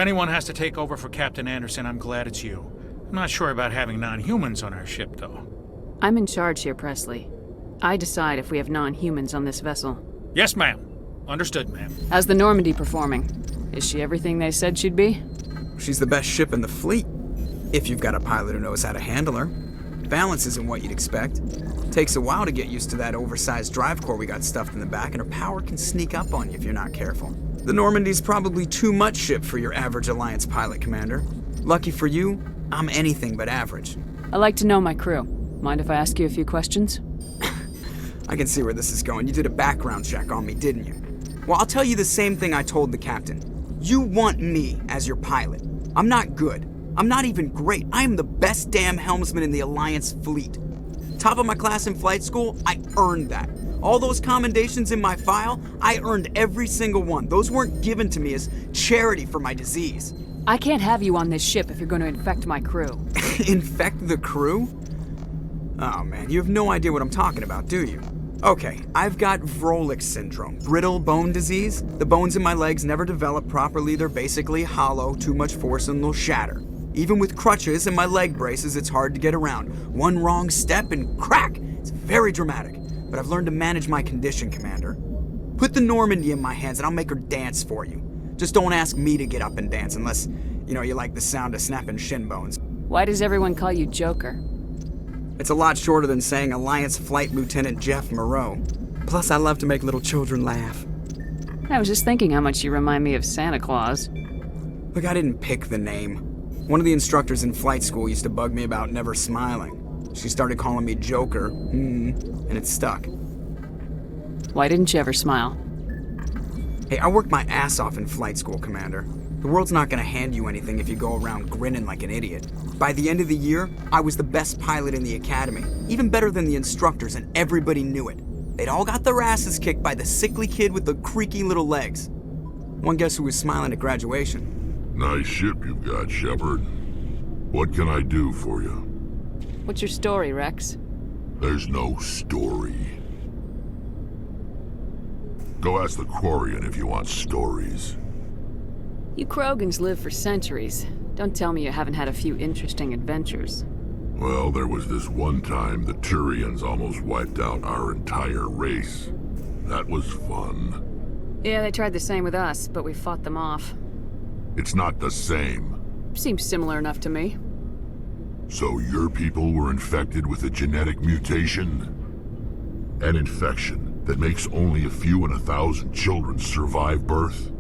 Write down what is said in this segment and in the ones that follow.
anyone has to take over for Captain Anderson, I'm glad it's you. I'm not sure about having non-humans on our ship, though. I'm in charge here, Presley. I decide if we have non-humans on this vessel. Yes, ma'am. Understood, ma'am. How's the Normandy performing? Is she everything they said she'd be? She's the best ship in the fleet. If you've got a pilot who knows how to handle her. Balance isn't what you'd expect. Takes a while to get used to that oversized drive core we got stuffed in the back, and her power can sneak up on you if you're not careful. The Normandy's probably too much ship for your average Alliance pilot, Commander. Lucky for you, I'm anything but average. I like to know my crew. Mind if I ask you a few questions? I can see where this is going. You did a background check on me, didn't you? Well, I'll tell you the same thing I told the captain. You want me as your pilot. I'm not good. I'm not even great. I am the best damn helmsman in the Alliance fleet. Top of my class in flight school, I earned that. All those commendations in my file, I earned every single one. Those weren't given to me as charity for my disease. I can't have you on this ship if you're going to infect my crew. Infect the crew? Oh man, you have no idea what I'm talking about, do you? Okay, I've got Vrolik syndrome, brittle bone disease. The bones in my legs never develop properly. They're basically hollow, too much force and they'll shatter. Even with crutches and my leg braces, it's hard to get around. One wrong step and crack! It's very dramatic. But I've learned to manage my condition, Commander. Put the Normandy in my hands and I'll make her dance for you. Just don't ask me to get up and dance unless, you like the sound of snapping shin bones. Why does everyone call you Joker? It's a lot shorter than saying Alliance Flight Lieutenant Jeff Moreau. Plus, I love to make little children laugh. I was just thinking how much you remind me of Santa Claus. Look, I didn't pick the name. One of the instructors in flight school used to bug me about never smiling. She started calling me Joker, and it stuck. Why didn't you ever smile? Hey, I worked my ass off in flight school, Commander. The world's not gonna hand you anything if you go around grinning like an idiot. By the end of the year, I was the best pilot in the academy, even better than the instructors, and everybody knew it. They'd all got their asses kicked by the sickly kid with the creaky little legs. One guess who was smiling at graduation? Nice ship you've got, Shepard. What can I do for you? What's your story, Rex? There's no story. Go ask the Quarian if you want stories. You Krogans live for centuries. Don't tell me you haven't had a few interesting adventures. Well, there was this one time the Turians almost wiped out our entire race. That was fun. Yeah, they tried the same with us, but we fought them off. It's not the same. Seems similar enough to me. So your people were infected with a genetic mutation? An infection that makes only a few in 1,000 children survive birth?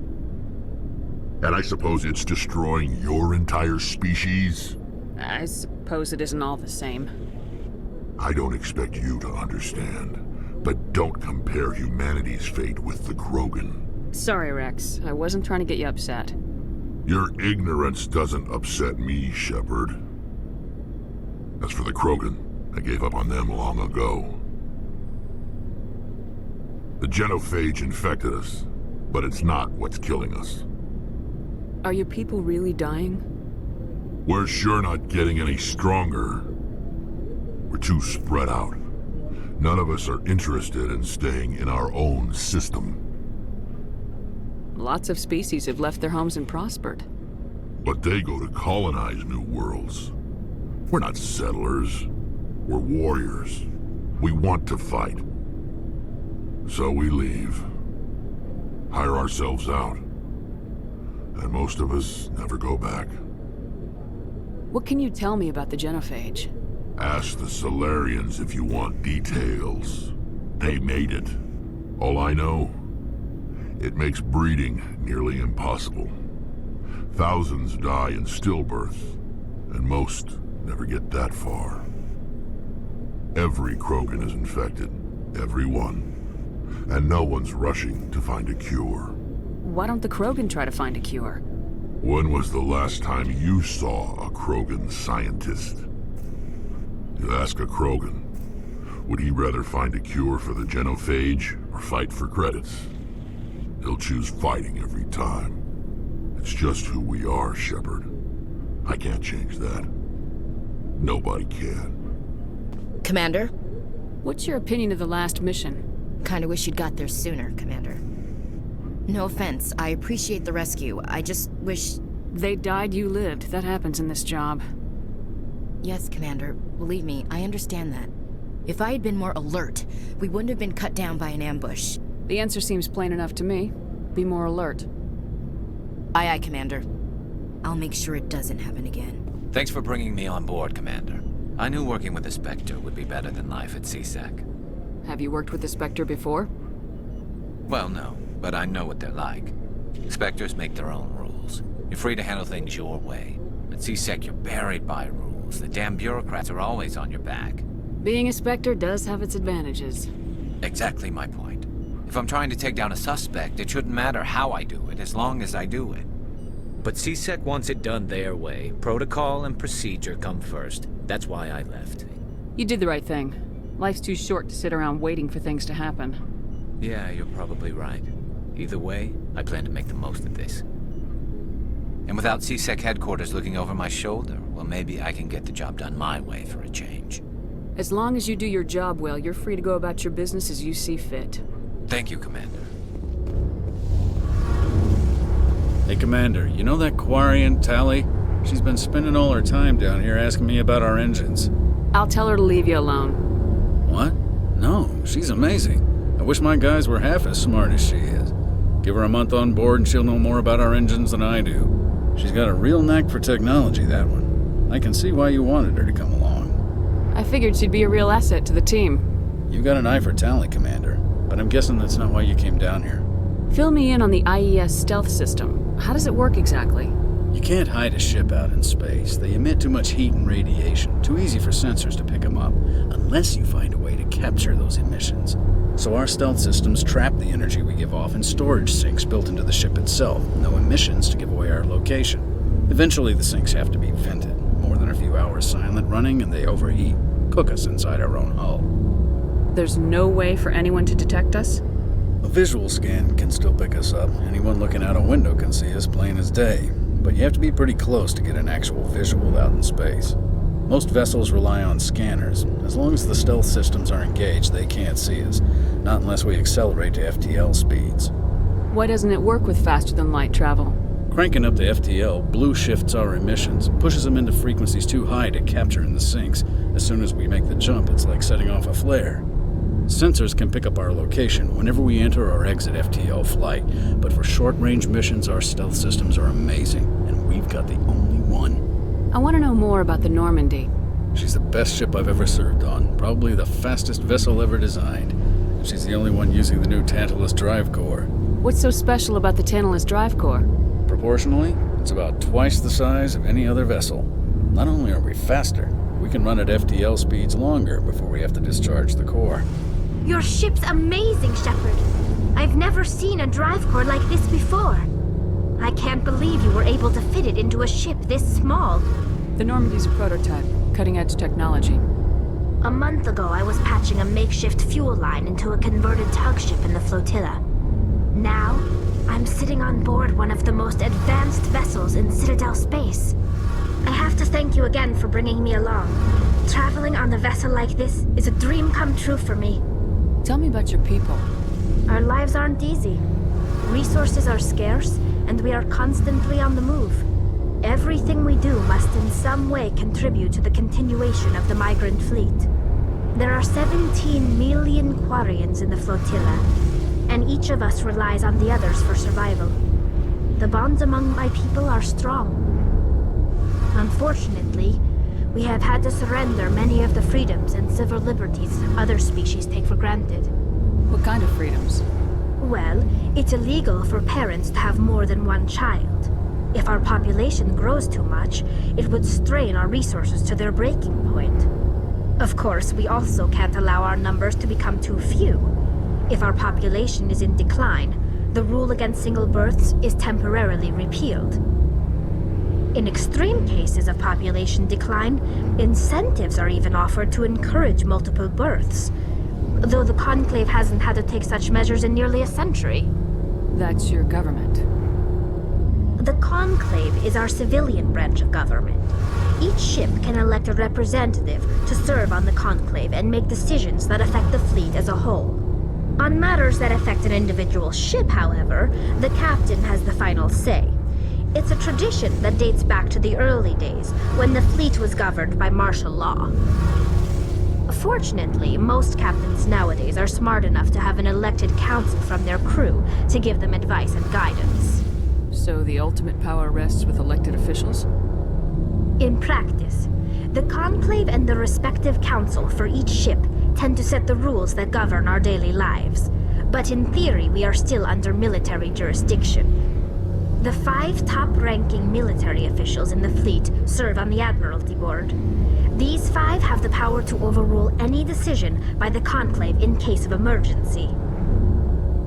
And I suppose it's destroying your entire species? I suppose it isn't all the same. I don't expect you to understand, but don't compare humanity's fate with the Krogan. Sorry, Rex. I wasn't trying to get you upset. Your ignorance doesn't upset me, Shepard. As for the Krogan, I gave up on them long ago. The genophage infected us, but it's not what's killing us. Are your people really dying? We're sure not getting any stronger. We're too spread out. None of us are interested in staying in our own system. Lots of species have left their homes and prospered. But they go to colonize new worlds. We're not settlers. We're warriors. We want to fight. So we leave. Hire ourselves out. And most of us never go back. What can you tell me about the genophage? Ask the Solarians if you want details. They made it. All I know, it makes breeding nearly impossible. Thousands die in stillbirth, and most never get that far. Every Krogan is infected. Every one. And no one's rushing to find a cure. Why don't the Krogan try to find a cure? When was the last time you saw a Krogan scientist? You ask a Krogan, would he rather find a cure for the genophage or fight for credits? He'll choose fighting every time. It's just who we are, Shepard. I can't change that. Nobody can. Commander? What's your opinion of the last mission? Kinda wish you'd got there sooner, Commander. No offense, I appreciate the rescue. I just wish They died, you lived. That happens in this job. Yes, Commander. Believe me, I understand that. If I had been more alert, we wouldn't have been cut down by an ambush. The answer seems plain enough to me. Be more alert. Aye, aye, Commander. I'll make sure it doesn't happen again. Thanks for bringing me on board, Commander. I knew working with the Spectre would be better than life at CSEC. Have you worked with the Spectre before? Well, no, but I know what they're like. Spectres make their own rules. You're free to handle things your way. At CSEC, you're buried by rules. The damn bureaucrats are always on your back. Being a Spectre does have its advantages. Exactly my point. If I'm trying to take down a suspect, it shouldn't matter how I do it, as long as I do it. But CSEC wants it done their way. Protocol and procedure come first. That's why I left. You did the right thing. Life's too short to sit around waiting for things to happen. Yeah, you're probably right. Either way, I plan to make the most of this. And without CSEC headquarters looking over my shoulder, well, maybe I can get the job done my way for a change. As long as you do your job well, you're free to go about your business as you see fit. Thank you, Commander. Hey, Commander, you know that Quarian, Tally? She's been spending all her time down here asking me about our engines. I'll tell her to leave you alone. What? No, she's amazing. I wish my guys were half as smart as she is. Give her a month on board and she'll know more about our engines than I do. She's got a real knack for technology, that one. I can see why you wanted her to come along. I figured she'd be a real asset to the team. You got an eye for talent, Commander, but I'm guessing that's not why you came down here. Fill me in on the IES stealth system. How does it work exactly? You can't hide a ship out in space. They emit too much heat and radiation. Too easy for sensors to pick them up, unless you find a way to capture those emissions. So our stealth systems trap the energy we give off in storage sinks built into the ship itself. No emissions to give away our location. Eventually the sinks have to be vented. More than a few hours silent running and they overheat. Cook us inside our own hull. There's no way for anyone to detect us? A visual scan can still pick us up. Anyone looking out a window can see us plain as day. But you have to be pretty close to get an actual visual out in space. Most vessels rely on scanners. As long as the stealth systems are engaged, they can't see us. Not unless we accelerate to FTL speeds. Why doesn't it work with faster-than-light travel? Cranking up the FTL blue shifts our emissions, pushes them into frequencies too high to capture in the sinks. As soon as we make the jump, it's like setting off a flare. Sensors can pick up our location whenever we enter or exit FTL flight, but for short-range missions, our stealth systems are amazing, and we've got the only one. I want to know more about the Normandy. She's the best ship I've ever served on, probably the fastest vessel ever designed. And she's the only one using the new Tantalus drive core. What's so special about the Tantalus drive core? Proportionally, it's about twice the size of any other vessel. Not only are we faster, we can run at FTL speeds longer before we have to discharge the core. Your ship's amazing, Shepard. I've never seen a drive core like this before. I can't believe you were able to fit it into a ship this small. The Normandy's a prototype, cutting-edge technology. A month ago, I was patching a makeshift fuel line into a converted tug ship in the flotilla. Now, I'm sitting on board one of the most advanced vessels in Citadel space. I have to thank you again for bringing me along. Traveling on a vessel like this is a dream come true for me. Tell me about your people. Our lives aren't easy. Resources are scarce, and we are constantly on the move. Everything we do must in some way contribute to the continuation of the migrant fleet. There are 17 million Quarians in the flotilla, and each of us relies on the others for survival. The bonds among my people are strong. Unfortunately, we have had to surrender many of the freedoms and civil liberties other species take for granted. What kind of freedoms? Well, it's illegal for parents to have more than one child. If our population grows too much, it would strain our resources to their breaking point. Of course, we also can't allow our numbers to become too few. If our population is in decline, the rule against single births is temporarily repealed. In extreme cases of population decline, incentives are even offered to encourage multiple births, though the Conclave hasn't had to take such measures in nearly a century. That's your government. The Conclave is our civilian branch of government. Each ship can elect a representative to serve on the Conclave and make decisions that affect the fleet as a whole. On matters that affect an individual ship, however, the captain has the final say. It's a tradition that dates back to the early days, when the fleet was governed by martial law. Fortunately, most captains nowadays are smart enough to have an elected council from their crew to give them advice and guidance. So the ultimate power rests with elected officials? In practice, the Conclave and the respective council for each ship tend to set the rules that govern our daily lives. But in theory, we are still under military jurisdiction. The 5 top-ranking military officials in the fleet serve on the Admiralty Board. These 5 have the power to overrule any decision by the Conclave in case of emergency.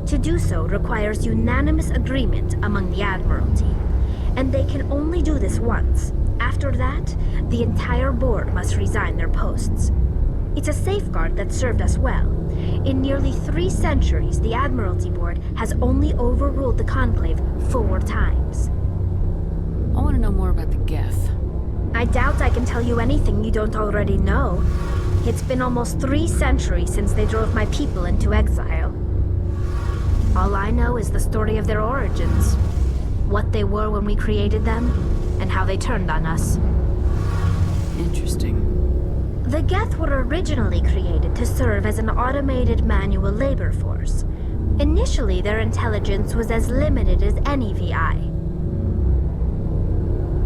To do so requires unanimous agreement among the Admiralty, and they can only do this once. After that, the entire board must resign their posts. It's a safeguard that served us well. In nearly 3 centuries, the Admiralty Board has only overruled the Conclave 4 times. I want to know more about the Geth. I doubt I can tell you anything you don't already know. It's been almost 3 centuries since they drove my people into exile. All I know is the story of their origins. What they were when we created them, and how they turned on us. Interesting. The Geth were originally created to serve as an automated manual labor force. Initially, their intelligence was as limited as any VI.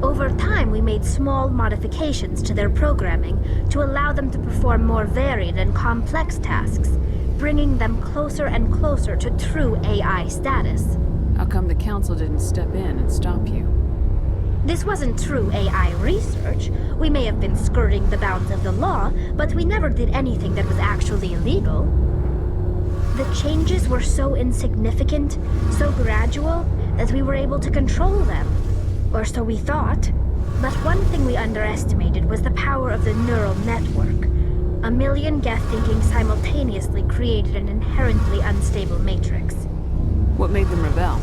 Over time, we made small modifications to their programming to allow them to perform more varied and complex tasks, bringing them closer and closer to true AI status. How come the council didn't step in and stop you? This wasn't true AI research. We may have been skirting the bounds of the law, but we never did anything that was actually illegal. The changes were so insignificant, so gradual, that we were able to control them. Or so we thought. But one thing we underestimated was the power of the neural network. A million Geth thinking simultaneously created an inherently unstable matrix. What made them rebel?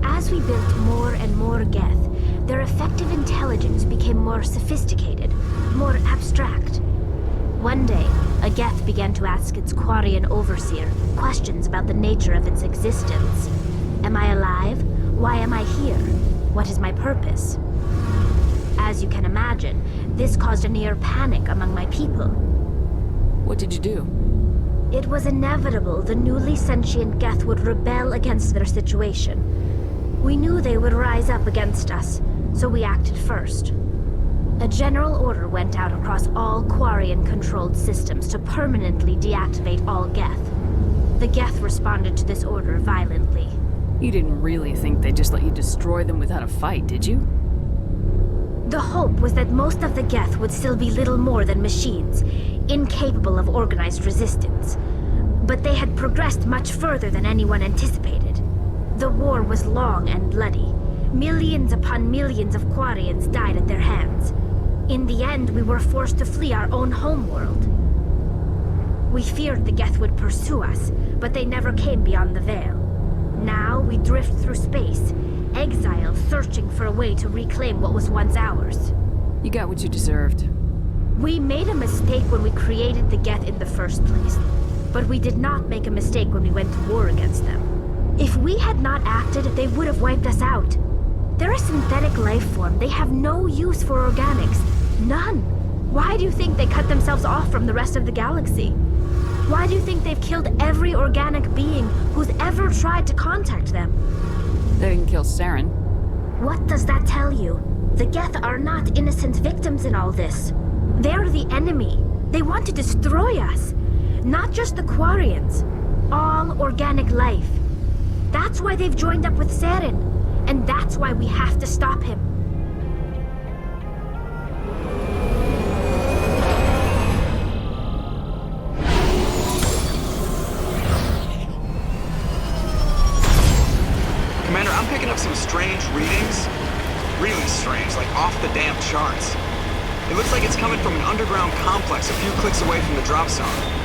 As we built more and more Geth, their effective intelligence became more sophisticated, more abstract. One day, a Geth began to ask its Quarian overseer questions about the nature of its existence. Am I alive? Why am I here? What is my purpose? As you can imagine, this caused a near panic among my people. What did you do? It was inevitable the newly sentient Geth would rebel against their situation. We knew they would rise up against us, so we acted first. A general order went out across all Quarian-controlled systems to permanently deactivate all Geth. The Geth responded to this order violently. You didn't really think they'd just let you destroy them without a fight, did you? The hope was that most of the Geth would still be little more than machines, incapable of organized resistance. But they had progressed much further than anyone anticipated. The war was long and bloody. Millions upon millions of Quarians died at their hands. In the end, we were forced to flee our own homeworld. We feared the Geth would pursue us, but they never came beyond the Veil. Now we drift through space, exile searching for a way to reclaim what was once ours. You got what you deserved. We made a mistake when we created the Geth in the first place, but we did not make a mistake when we went to war against them. If we had not acted, they would have wiped us out. They're a synthetic life form. They have no use for organics. None. Why do you think they cut themselves off from the rest of the galaxy? Why do you think they've killed every organic being who's ever tried to contact them? They didn't kill Saren. What does that tell you? The Geth are not innocent victims in all this. They're the enemy. They want to destroy us. Not just the Quarians. All organic life. That's why they've joined up with Saren. And that's why we have to stop him. Commander, I'm picking up some strange readings. Really strange, like off the damn charts. It looks like it's coming from an underground complex a few clicks away from the drop zone.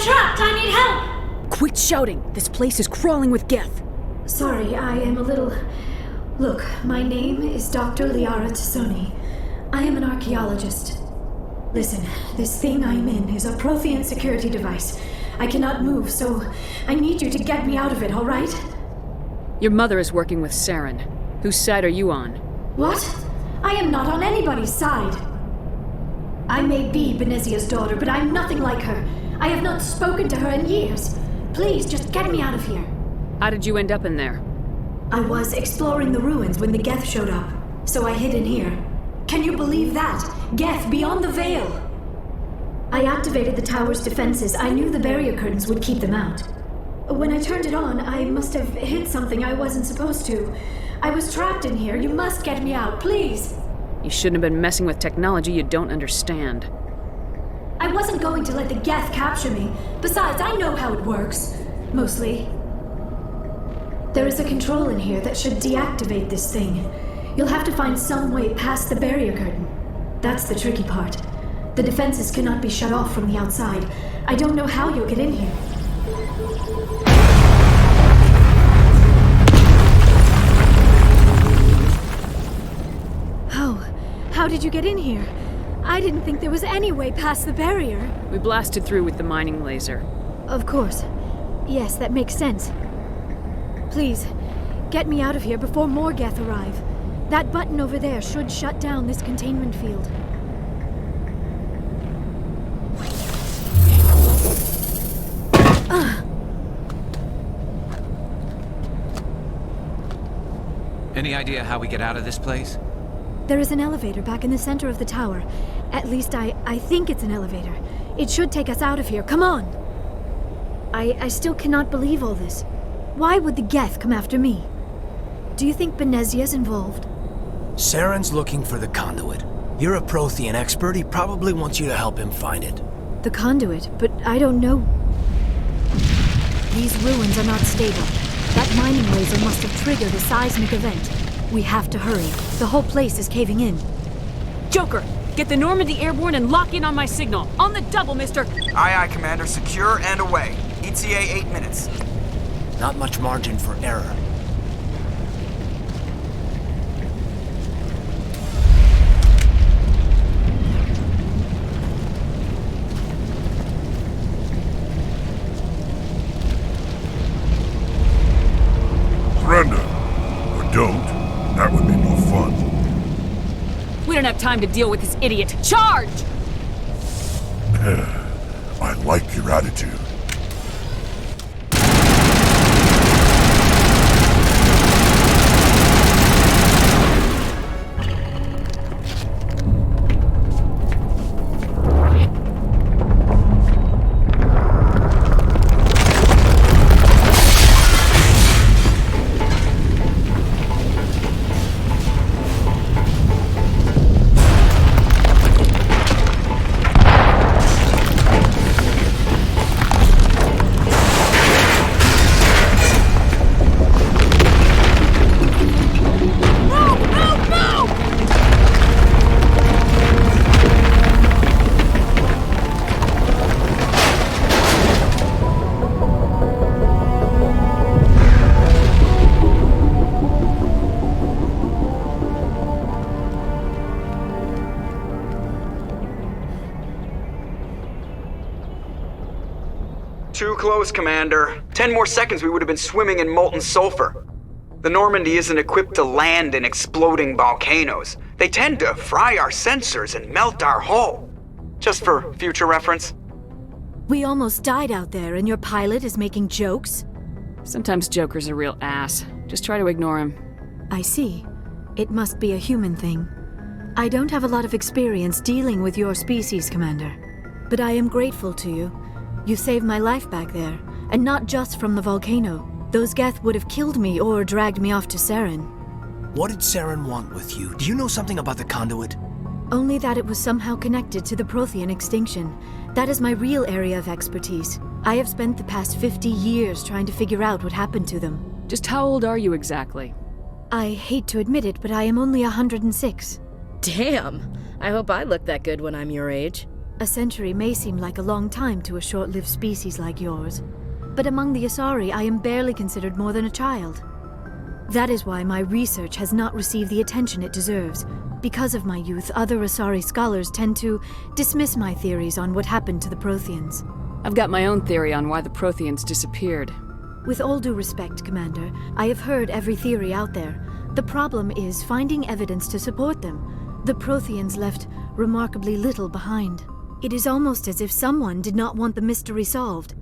trapped! I need help! Quit shouting! This place is crawling with Geth. Sorry, I am a little... Look, my name is Dr. Liara Tassoni. I am an archaeologist. Listen, this thing I'm in is a Prothean security device. I cannot move, so I need you to get me out of it, all right? Your mother is working with Saren. Whose side are you on? What? I am not on anybody's side. I may be Benezia's daughter, but I'm nothing like her. I have not spoken to her in years. Please, just get me out of here. How did you end up in there? I was exploring the ruins when the Geth showed up, so I hid in here. Can you believe that? Geth beyond the veil! I activated the tower's defenses. I knew the barrier curtains would keep them out. When I turned it on, I must have hit something I wasn't supposed to. I was trapped in here. You must get me out, please! You shouldn't have been messing with technology you don't understand. I wasn't going to let the Geth capture me. Besides, I know how it works. Mostly. There is a control in here that should deactivate this thing. You'll have to find some way past the barrier curtain. That's the tricky part. The defenses cannot be shut off from the outside. I don't know how you'll get in here. How did you get in here? I didn't think there was any way past the barrier. We blasted through with the mining laser. Of course. Yes, that makes sense. Please, get me out of here before more Geth arrive. That button over there should shut down this containment field. Any idea how we get out of this place? There is an elevator back in the center of the tower. At least I think it's an elevator. It should take us out of here. Come on! I still cannot believe all this. Why would the Geth come after me? Do you think Benezia's involved? Saren's looking for the conduit. You're a Prothean expert. He probably wants you to help him find it. The conduit, but I don't know. These ruins are not stable. That mining laser must have triggered a seismic event. We have to hurry. The whole place is caving in. Joker, get the Normandy airborne and lock in on my signal. On the double, mister! Aye, aye, Commander. Secure and away. ETA 8 minutes. Not much margin for error. Surrender. Or don't. That would be no fun. We don't have time to deal with this idiot. Charge! I like your attitude. Too close, Commander. 10 more seconds we would have been swimming in molten sulfur. The Normandy isn't equipped to land in exploding volcanoes. They tend to fry our sensors and melt our hull. Just for future reference. We almost died out there, and your pilot is making jokes? Sometimes Joker's a real ass. Just try to ignore him. I see. It must be a human thing. I don't have a lot of experience dealing with your species, Commander. But I am grateful to you. You saved my life back there, and not just from the volcano. Those Geth would have killed me or dragged me off to Saren. What did Saren want with you? Do you know something about the conduit? Only that it was somehow connected to the Prothean extinction. That is my real area of expertise. I have spent the past 50 years trying to figure out what happened to them. Just how old are you exactly? I hate to admit it, but I am only 106. Damn! I hope I look that good when I'm your age. A century may seem like a long time to a short-lived species like yours, but among the Asari I am barely considered more than a child. That is why my research has not received the attention it deserves. Because of my youth, other Asari scholars tend to dismiss my theories on what happened to the Protheans. I've got my own theory on why the Protheans disappeared. With all due respect, Commander, I have heard every theory out there. The problem is finding evidence to support them. The Protheans left remarkably little behind. It is almost as if someone did not want the mystery solved.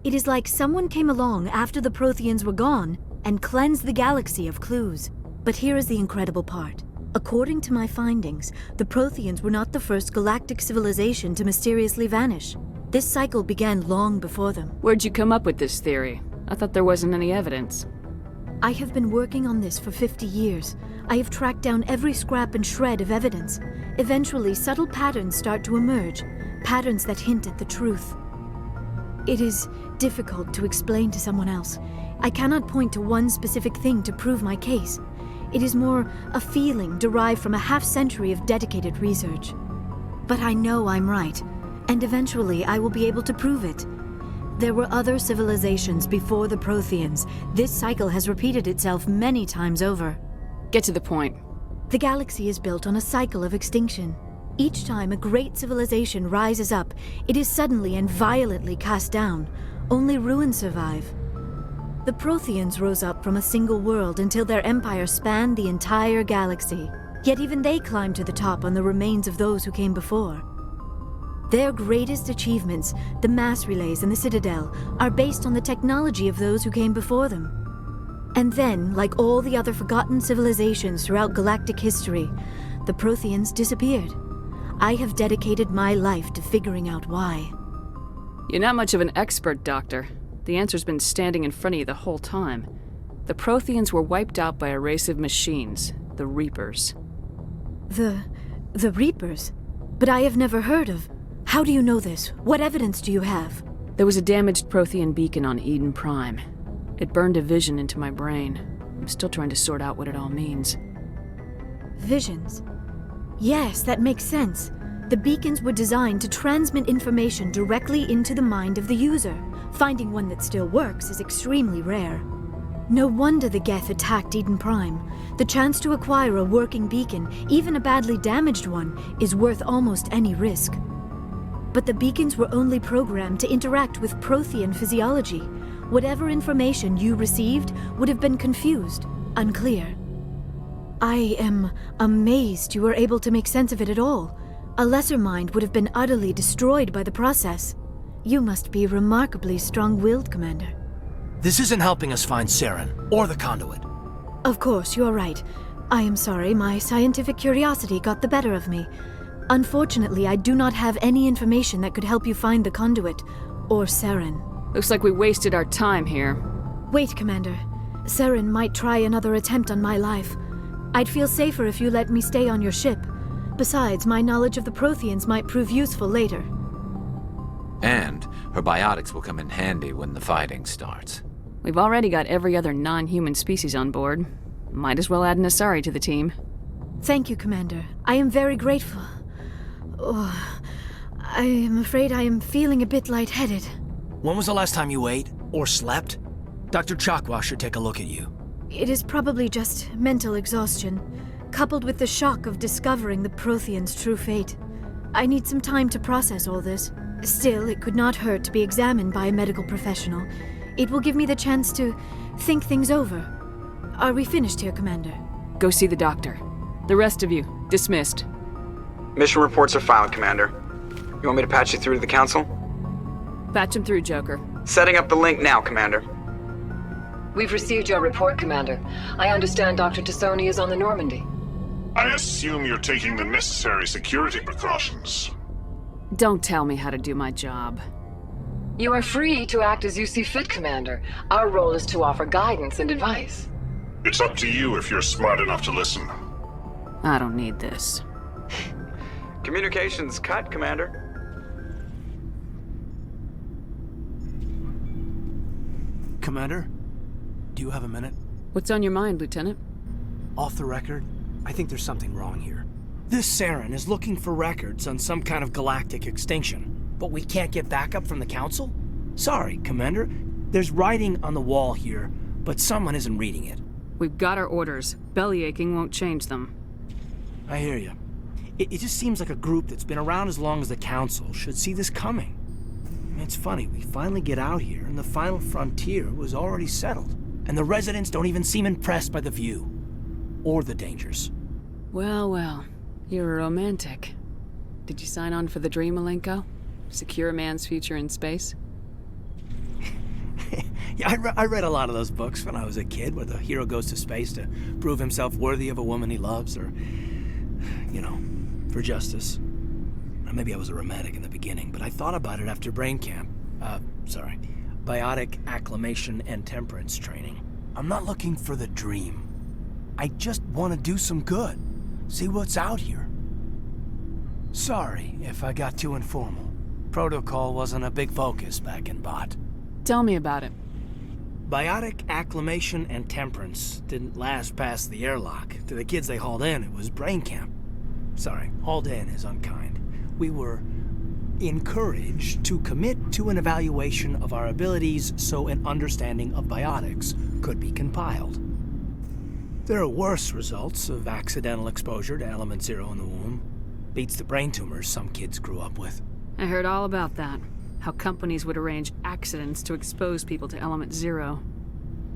It is like someone came along after the Protheans were gone and cleansed the galaxy of clues. But here is the incredible part. According to my findings, the Protheans were not the first galactic civilization to mysteriously vanish. This cycle began long before them. Where'd you come up with this theory? I thought there wasn't any evidence. I have been working on this for 50 years. I have tracked down every scrap and shred of evidence. Eventually, subtle patterns start to emerge, patterns that hint at the truth. It is difficult to explain to someone else. I cannot point to one specific thing to prove my case. It is more a feeling derived from a half-century of dedicated research. But I know I'm right, and eventually I will be able to prove it. There were other civilizations before the Protheans. This cycle has repeated itself many times over. Get to the point. The galaxy is built on a cycle of extinction. Each time a great civilization rises up, it is suddenly and violently cast down. Only ruins survive. The Protheans rose up from a single world until their empire spanned the entire galaxy. Yet even they climbed to the top on the remains of those who came before. Their greatest achievements, the mass relays and the Citadel, are based on the technology of those who came before them. And then, like all the other forgotten civilizations throughout galactic history, the Protheans disappeared. I have dedicated my life to figuring out why. You're not much of an expert, Doctor. The answer's been standing in front of you the whole time. The Protheans were wiped out by a race of machines, the Reapers. The Reapers? But I have never heard of... How do you know this? What evidence do you have? There was a damaged Prothean beacon on Eden Prime. It burned a vision into my brain. I'm still trying to sort out what it all means. Visions? Yes, that makes sense. The beacons were designed to transmit information directly into the mind of the user. Finding one that still works is extremely rare. No wonder the Geth attacked Eden Prime. The chance to acquire a working beacon, even a badly damaged one, is worth almost any risk. But the beacons were only programmed to interact with Prothean physiology. Whatever information you received would have been confused, unclear. I am amazed you were able to make sense of it at all. A lesser mind would have been utterly destroyed by the process. You must be remarkably strong-willed, Commander. This isn't helping us find Saren, or the conduit. Of course, you are right. I am sorry, my scientific curiosity got the better of me. Unfortunately, I do not have any information that could help you find the conduit, or Saren. Looks like we wasted our time here. Wait, Commander. Saren might try another attempt on my life. I'd feel safer if you let me stay on your ship. Besides, my knowledge of the Protheans might prove useful later. And her biotics will come in handy when the fighting starts. We've already got every other non-human species on board. Might as well add an Asari to the team. Thank you, Commander. I am very grateful. Oh, I am afraid I am feeling a bit lightheaded. When was the last time you ate, or slept? Dr. Chakwa should take a look at you. It is probably just mental exhaustion, coupled with the shock of discovering the Protheans' true fate. I need some time to process all this. Still, it could not hurt to be examined by a medical professional. It will give me the chance to think things over. Are we finished here, Commander? Go see the doctor. The rest of you, dismissed. Mission reports are filed, Commander. You want me to patch you through to the Council? Patch him through, Joker. Setting up the link now, Commander. We've received your report, Commander. I understand Dr. Tassoni is on the Normandy. I assume you're taking the necessary security precautions. Don't tell me how to do my job. You are free to act as you see fit, Commander. Our role is to offer guidance and advice. It's up to you if you're smart enough to listen. I don't need this. Communications cut, Commander. Commander, do you have a minute? What's on your mind, Lieutenant? Off the record, I think there's something wrong here. This Saren is looking for records on some kind of galactic extinction, but we can't get backup from the Council? Sorry, Commander. There's writing on the wall here, but someone isn't reading it. We've got our orders. Bellyaching won't change them. I hear you. It just seems like a group that's been around as long as the Council should see this coming. It's funny, we finally get out here, and the final frontier was already settled. And the residents don't even seem impressed by the view. Or the dangers. Well, well. You're a romantic. Did you sign on for the dream, Malenko? Secure a man's future in space? Yeah, I read a lot of those books when I was a kid, where the hero goes to space to prove himself worthy of a woman he loves, or, for justice. Maybe I was a romantic in the beginning, but I thought about it after brain camp. Biotic acclimation and temperance training. I'm not looking for the dream. I just want to do some good. See what's out here. Sorry if I got too informal. Protocol wasn't a big focus back in Bot. Tell me about it. Biotic acclimation and temperance didn't last past the airlock. To the kids they hauled in, it was brain camp. Sorry, hauled in is unkind. We were encouraged to commit to an evaluation of our abilities so an understanding of biotics could be compiled. There are worse results of accidental exposure to element 0 in the womb. Beats the brain tumors some kids grew up with. I heard all about that. How companies would arrange accidents to expose people to element 0.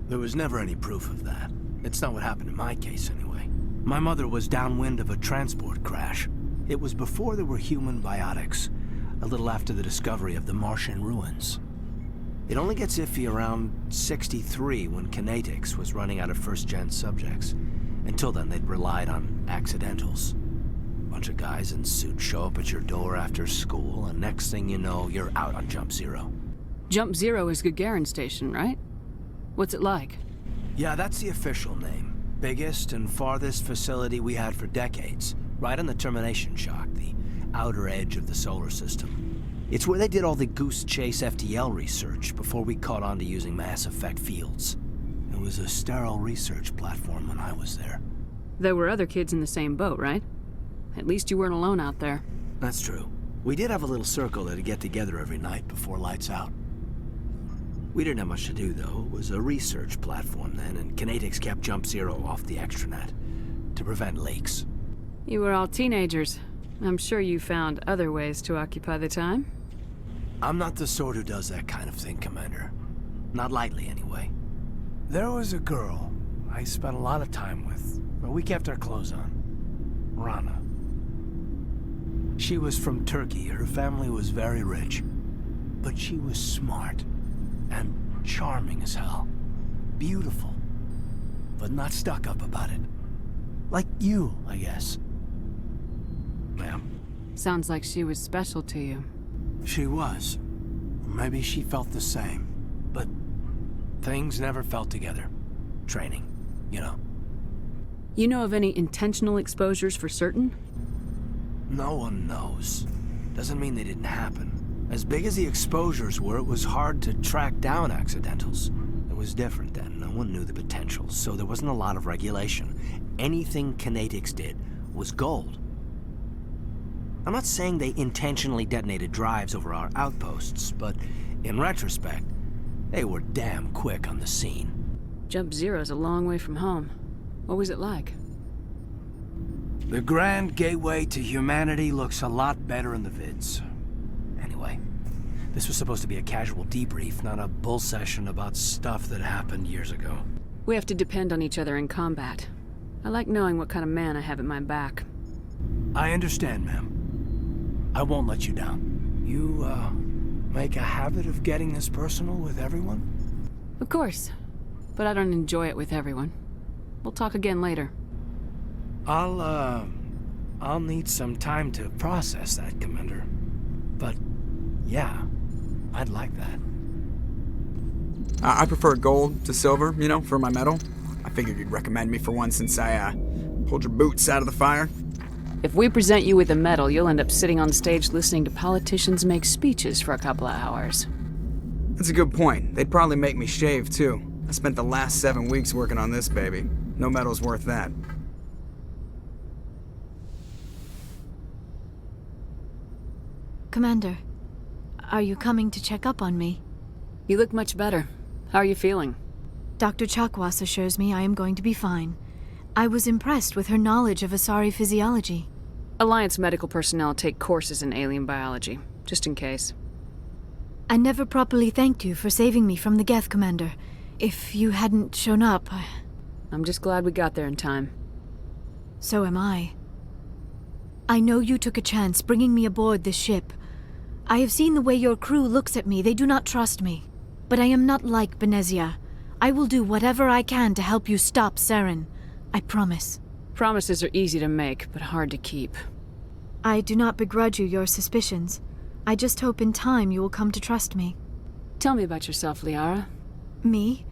There was never any proof of that. It's not what happened in my case, anyway. My mother was downwind of a transport crash. It was before there were human biotics, a little after the discovery of the Martian ruins. It only gets iffy around 63 when Kinetics was running out of first-gen subjects. Until then, they'd relied on accidentals. Bunch of guys in suits show up at your door after school, and next thing you know, you're out on Jump Zero. Jump Zero is Gagarin Station, right? What's it like? Yeah, that's the official name. Biggest and farthest facility we had for decades. Right on the termination shock, the outer edge of the solar system. It's where they did all the Goose Chase FTL research before we caught on to using mass effect fields. It was a sterile research platform when I was there. There were other kids in the same boat, right? At least you weren't alone out there. That's true. We did have a little circle that'd get together every night before lights out. We didn't have much to do, though. It was a research platform then, and Kinetics kept Jump Zero off the extranet to prevent leaks. You were all teenagers. I'm sure you found other ways to occupy the time. I'm not the sort who does that kind of thing, Commander. Not lightly, anyway. There was a girl I spent a lot of time with, but we kept our clothes on. Rana. She was from Turkey. Her family was very rich. But she was smart and charming as hell. Beautiful. But not stuck up about it. Like you, I guess. Ma'am. Sounds like she was special to you. She was. Maybe she felt the same. But things never felt together. Training, you know. You know of any intentional exposures for certain? No one knows. Doesn't mean they didn't happen. As big as the exposures were, it was hard to track down accidentals. It was different then. No one knew the potential, so there wasn't a lot of regulation. Anything Kinetics did was gold. I'm not saying they intentionally detonated drives over our outposts, but in retrospect, they were damn quick on the scene. Jump Zero's a long way from home. What was it like? The grand gateway to humanity looks a lot better in the vids. Anyway, this was supposed to be a casual debrief, not a bull session about stuff that happened years ago. We have to depend on each other in combat. I like knowing what kind of man I have at my back. I understand, ma'am. I won't let you down. You, make a habit of getting this personal with everyone? Of course. But I don't enjoy it with everyone. We'll talk again later. I'll need some time to process that, Commander. But, yeah, I'd like that. I prefer gold to silver, for my medal. I figured you'd recommend me for one since I, pulled your boots out of the fire. If we present you with a medal, you'll end up sitting on stage listening to politicians make speeches for a couple of hours. That's a good point. They'd probably make me shave, too. I spent the last 7 weeks working on this baby. No medal's worth that. Commander, are you coming to check up on me? You look much better. How are you feeling? Dr. Chakwas assures me I am going to be fine. I was impressed with her knowledge of Asari physiology. Alliance medical personnel take courses in alien biology, just in case. I never properly thanked you for saving me from the Geth, Commander. If you hadn't shown up, I'm just glad we got there in time. So am I. I know you took a chance bringing me aboard this ship. I have seen the way your crew looks at me. They do not trust me. But I am not like Benezia. I will do whatever I can to help you stop Saren. I promise. Promises are easy to make, but hard to keep. I do not begrudge you your suspicions. I just hope in time you will come to trust me. Tell me about yourself, Liara. Me?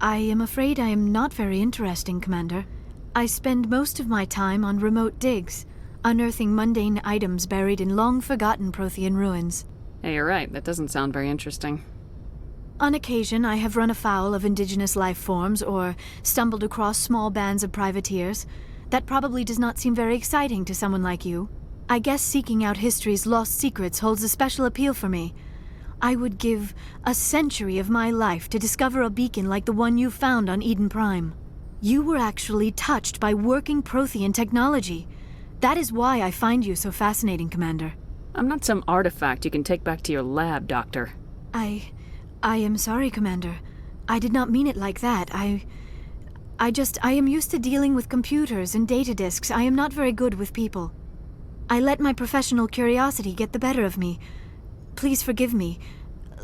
I am afraid I am not very interesting, Commander. I spend most of my time on remote digs, unearthing mundane items buried in long-forgotten Prothean ruins. Hey, you're right. That doesn't sound very interesting. On occasion, I have run afoul of indigenous life forms or stumbled across small bands of privateers. That probably does not seem very exciting to someone like you. I guess seeking out history's lost secrets holds a special appeal for me. I would give a century of my life to discover a beacon like the one you found on Eden Prime. You were actually touched by working Prothean technology. That is why I find you so fascinating, Commander. I'm not some artifact you can take back to your lab, Doctor. I am sorry, Commander. I did not mean it like that. I am used to dealing with computers and data disks. I am not very good with people. I let my professional curiosity get the better of me. Please forgive me.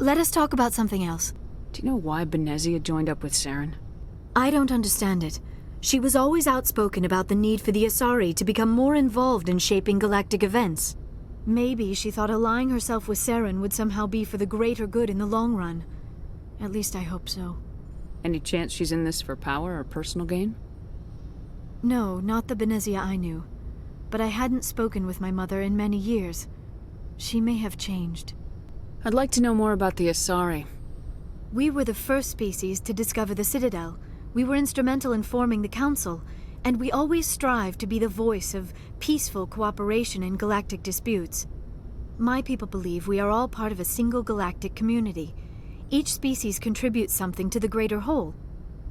Let us talk about something else. Do you know why Benezia joined up with Saren? I don't understand it. She was always outspoken about the need for the Asari to become more involved in shaping galactic events. Maybe she thought allying herself with Saren would somehow be for the greater good in the long run. At least I hope so. Any chance she's in this for power or personal gain? No, not the Benezia I knew. But I hadn't spoken with my mother in many years. She may have changed. I'd like to know more about the Asari. We were the first species to discover the Citadel. We were instrumental in forming the Council, and we always strive to be the voice of peaceful cooperation in galactic disputes. My people believe we are all part of a single galactic community. Each species contributes something to the greater whole.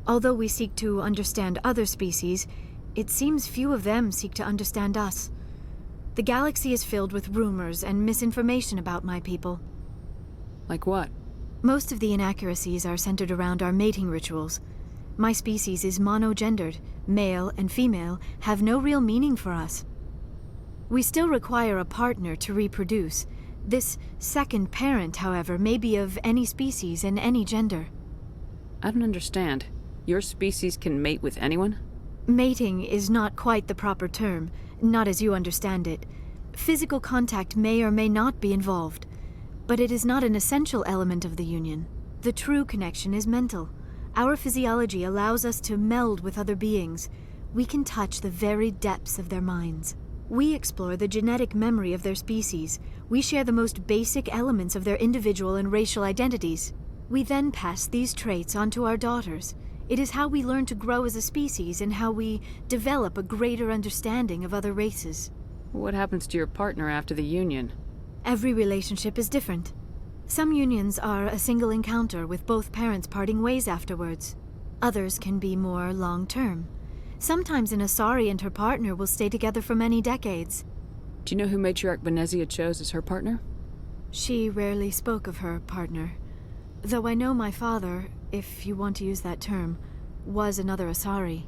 Although we seek to understand other species, it seems few of them seek to understand us. The galaxy is filled with rumors and misinformation about my people. Like what? Most of the inaccuracies are centered around our mating rituals. My species is monogendered. Male and female have no real meaning for us. We still require a partner to reproduce. This second parent, however, may be of any species and any gender. I don't understand. Your species can mate with anyone? Mating is not quite the proper term, not as you understand it. Physical contact may or may not be involved, but it is not an essential element of the union. The true connection is mental. Our physiology allows us to meld with other beings. We can touch the very depths of their minds. We explore the genetic memory of their species. We share the most basic elements of their individual and racial identities. We then pass these traits on to our daughters. It is how we learn to grow as a species and how we develop a greater understanding of other races. What happens to your partner after the union? Every relationship is different. Some unions are a single encounter with both parents parting ways afterwards. Others can be more long-term. Sometimes an Asari and her partner will stay together for many decades. Do you know who Matriarch Benezia chose as her partner? She rarely spoke of her partner. Though I know my father, if you want to use that term, was another Asari.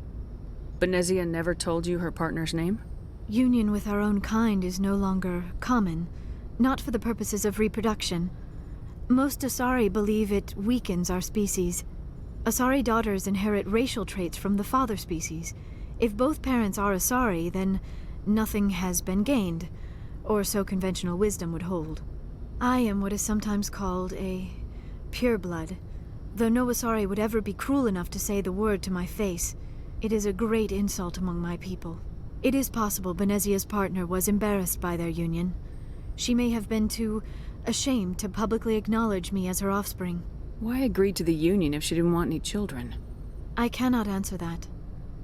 Benezia never told you her partner's name? Union with our own kind is no longer common, not for the purposes of reproduction. Most Asari believe it weakens our species. Asari daughters inherit racial traits from the father species. If both parents are Asari, then nothing has been gained, or so conventional wisdom would hold. I am what is sometimes called a pureblood, though no Asari would ever be cruel enough to say the word to my face. It is a great insult among my people. It is possible Benezia's partner was embarrassed by their union. She may have been too ashamed to publicly acknowledge me as her offspring. Why agree to the union if she didn't want any children? I cannot answer that.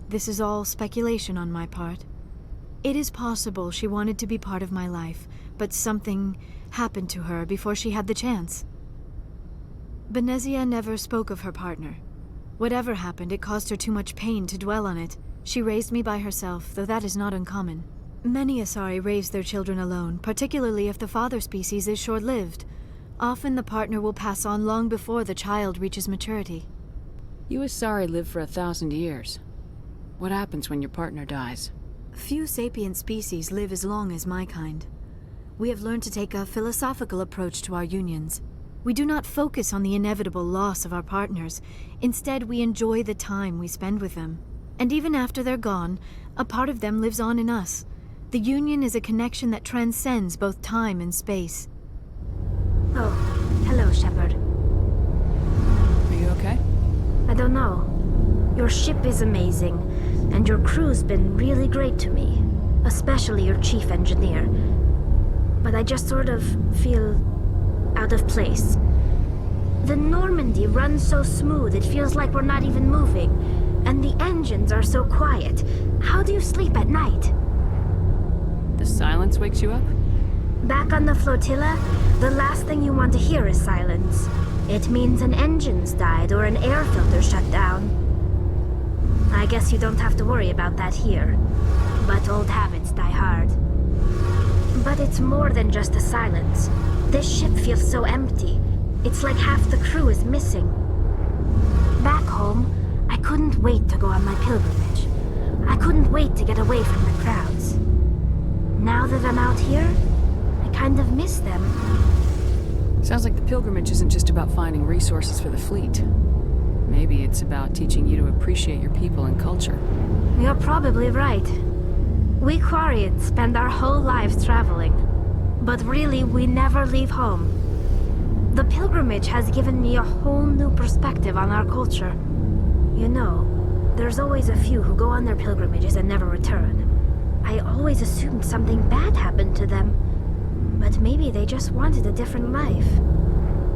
This is all speculation on my part. It is possible she wanted to be part of my life, but something happened to her before she had the chance. Benezia never spoke of her partner. Whatever happened, it caused her too much pain to dwell on it. She raised me by herself, though that is not uncommon. Many Asari raise their children alone, particularly if the father species is short-lived. Often the partner will pass on long before the child reaches maturity. You Asari live for 1,000 years. What happens when your partner dies? Few sapient species live as long as my kind. We have learned to take a philosophical approach to our unions. We do not focus on the inevitable loss of our partners. Instead, we enjoy the time we spend with them. And even after they're gone, a part of them lives on in us. The union is a connection that transcends both time and space. Oh, hello, Shepard. Are you okay? I don't know. Your ship is amazing, and your crew's been really great to me. Especially your chief engineer. But I just sort of feel out of place. The Normandy runs so smooth it feels like we're not even moving. And the engines are so quiet. How do you sleep at night? The silence wakes you up? Back on the flotilla, the last thing you want to hear is silence. It means an engine's died or an air filter shut down. I guess you don't have to worry about that here. But old habits die hard. But it's more than just the silence. This ship feels so empty. It's like half the crew is missing. Back home, I couldn't wait to go on my pilgrimage. I couldn't wait to get away from the crowds. Now that I'm out here, I kind of miss them. Sounds like the pilgrimage isn't just about finding resources for the fleet. Maybe it's about teaching you to appreciate your people and culture. You're probably right. We Quarians spend our whole lives traveling. But really, we never leave home. The pilgrimage has given me a whole new perspective on our culture. You know, there's always a few who go on their pilgrimages and never return. I always assumed something bad happened to them. But maybe they just wanted a different life.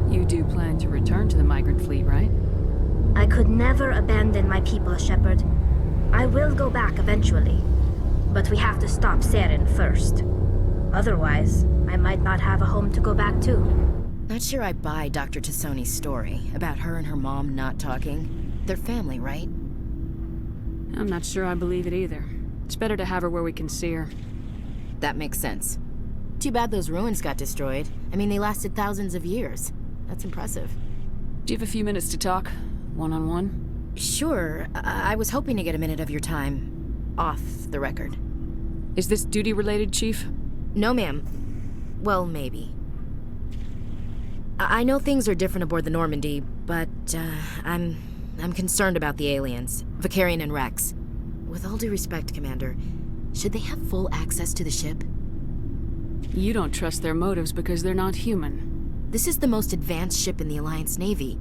You do plan to return to the migrant fleet, right? I could never abandon my people, Shepard. I will go back eventually. But we have to stop Saren first. Otherwise, I might not have a home to go back to. Not sure I buy Dr. Tassoni's story about her and her mom not talking. They're family, right? I'm not sure I believe it either. It's better to have her where we can see her. That makes sense. Too bad those ruins got destroyed. I mean, they lasted thousands of years. That's impressive. Do you have a few minutes to talk? One-on-one? Sure. I was hoping to get a minute of your time. Off the record. Is this duty-related, Chief? No, ma'am. Well, maybe. I know things are different aboard the Normandy, but, I'm concerned about the aliens. Vicarian and Rex. With all due respect, Commander, should they have full access to the ship? You don't trust their motives because they're not human. This is the most advanced ship in the Alliance Navy.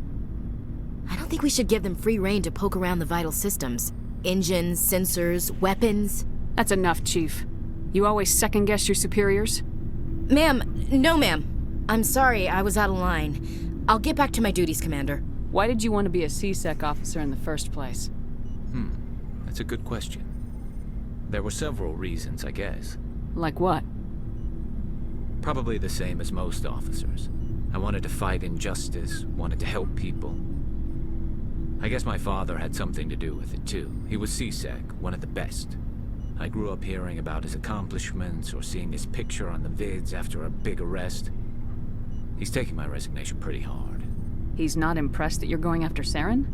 I don't think we should give them free rein to poke around the vital systems. Engines, sensors, weapons. That's enough, Chief. You always second-guess your superiors? Ma'am, no ma'am. I'm sorry, I was out of line. I'll get back to my duties, Commander. Why did you want to be a C-Sec officer in the first place? That's a good question. There were several reasons, I guess. Like what? Probably the same as most officers. I wanted to fight injustice, wanted to help people. I guess my father had something to do with it too. He was C-Sec, one of the best. I grew up hearing about his accomplishments or seeing his picture on the vids after a big arrest. He's taking my resignation pretty hard. He's not impressed that you're going after Saren?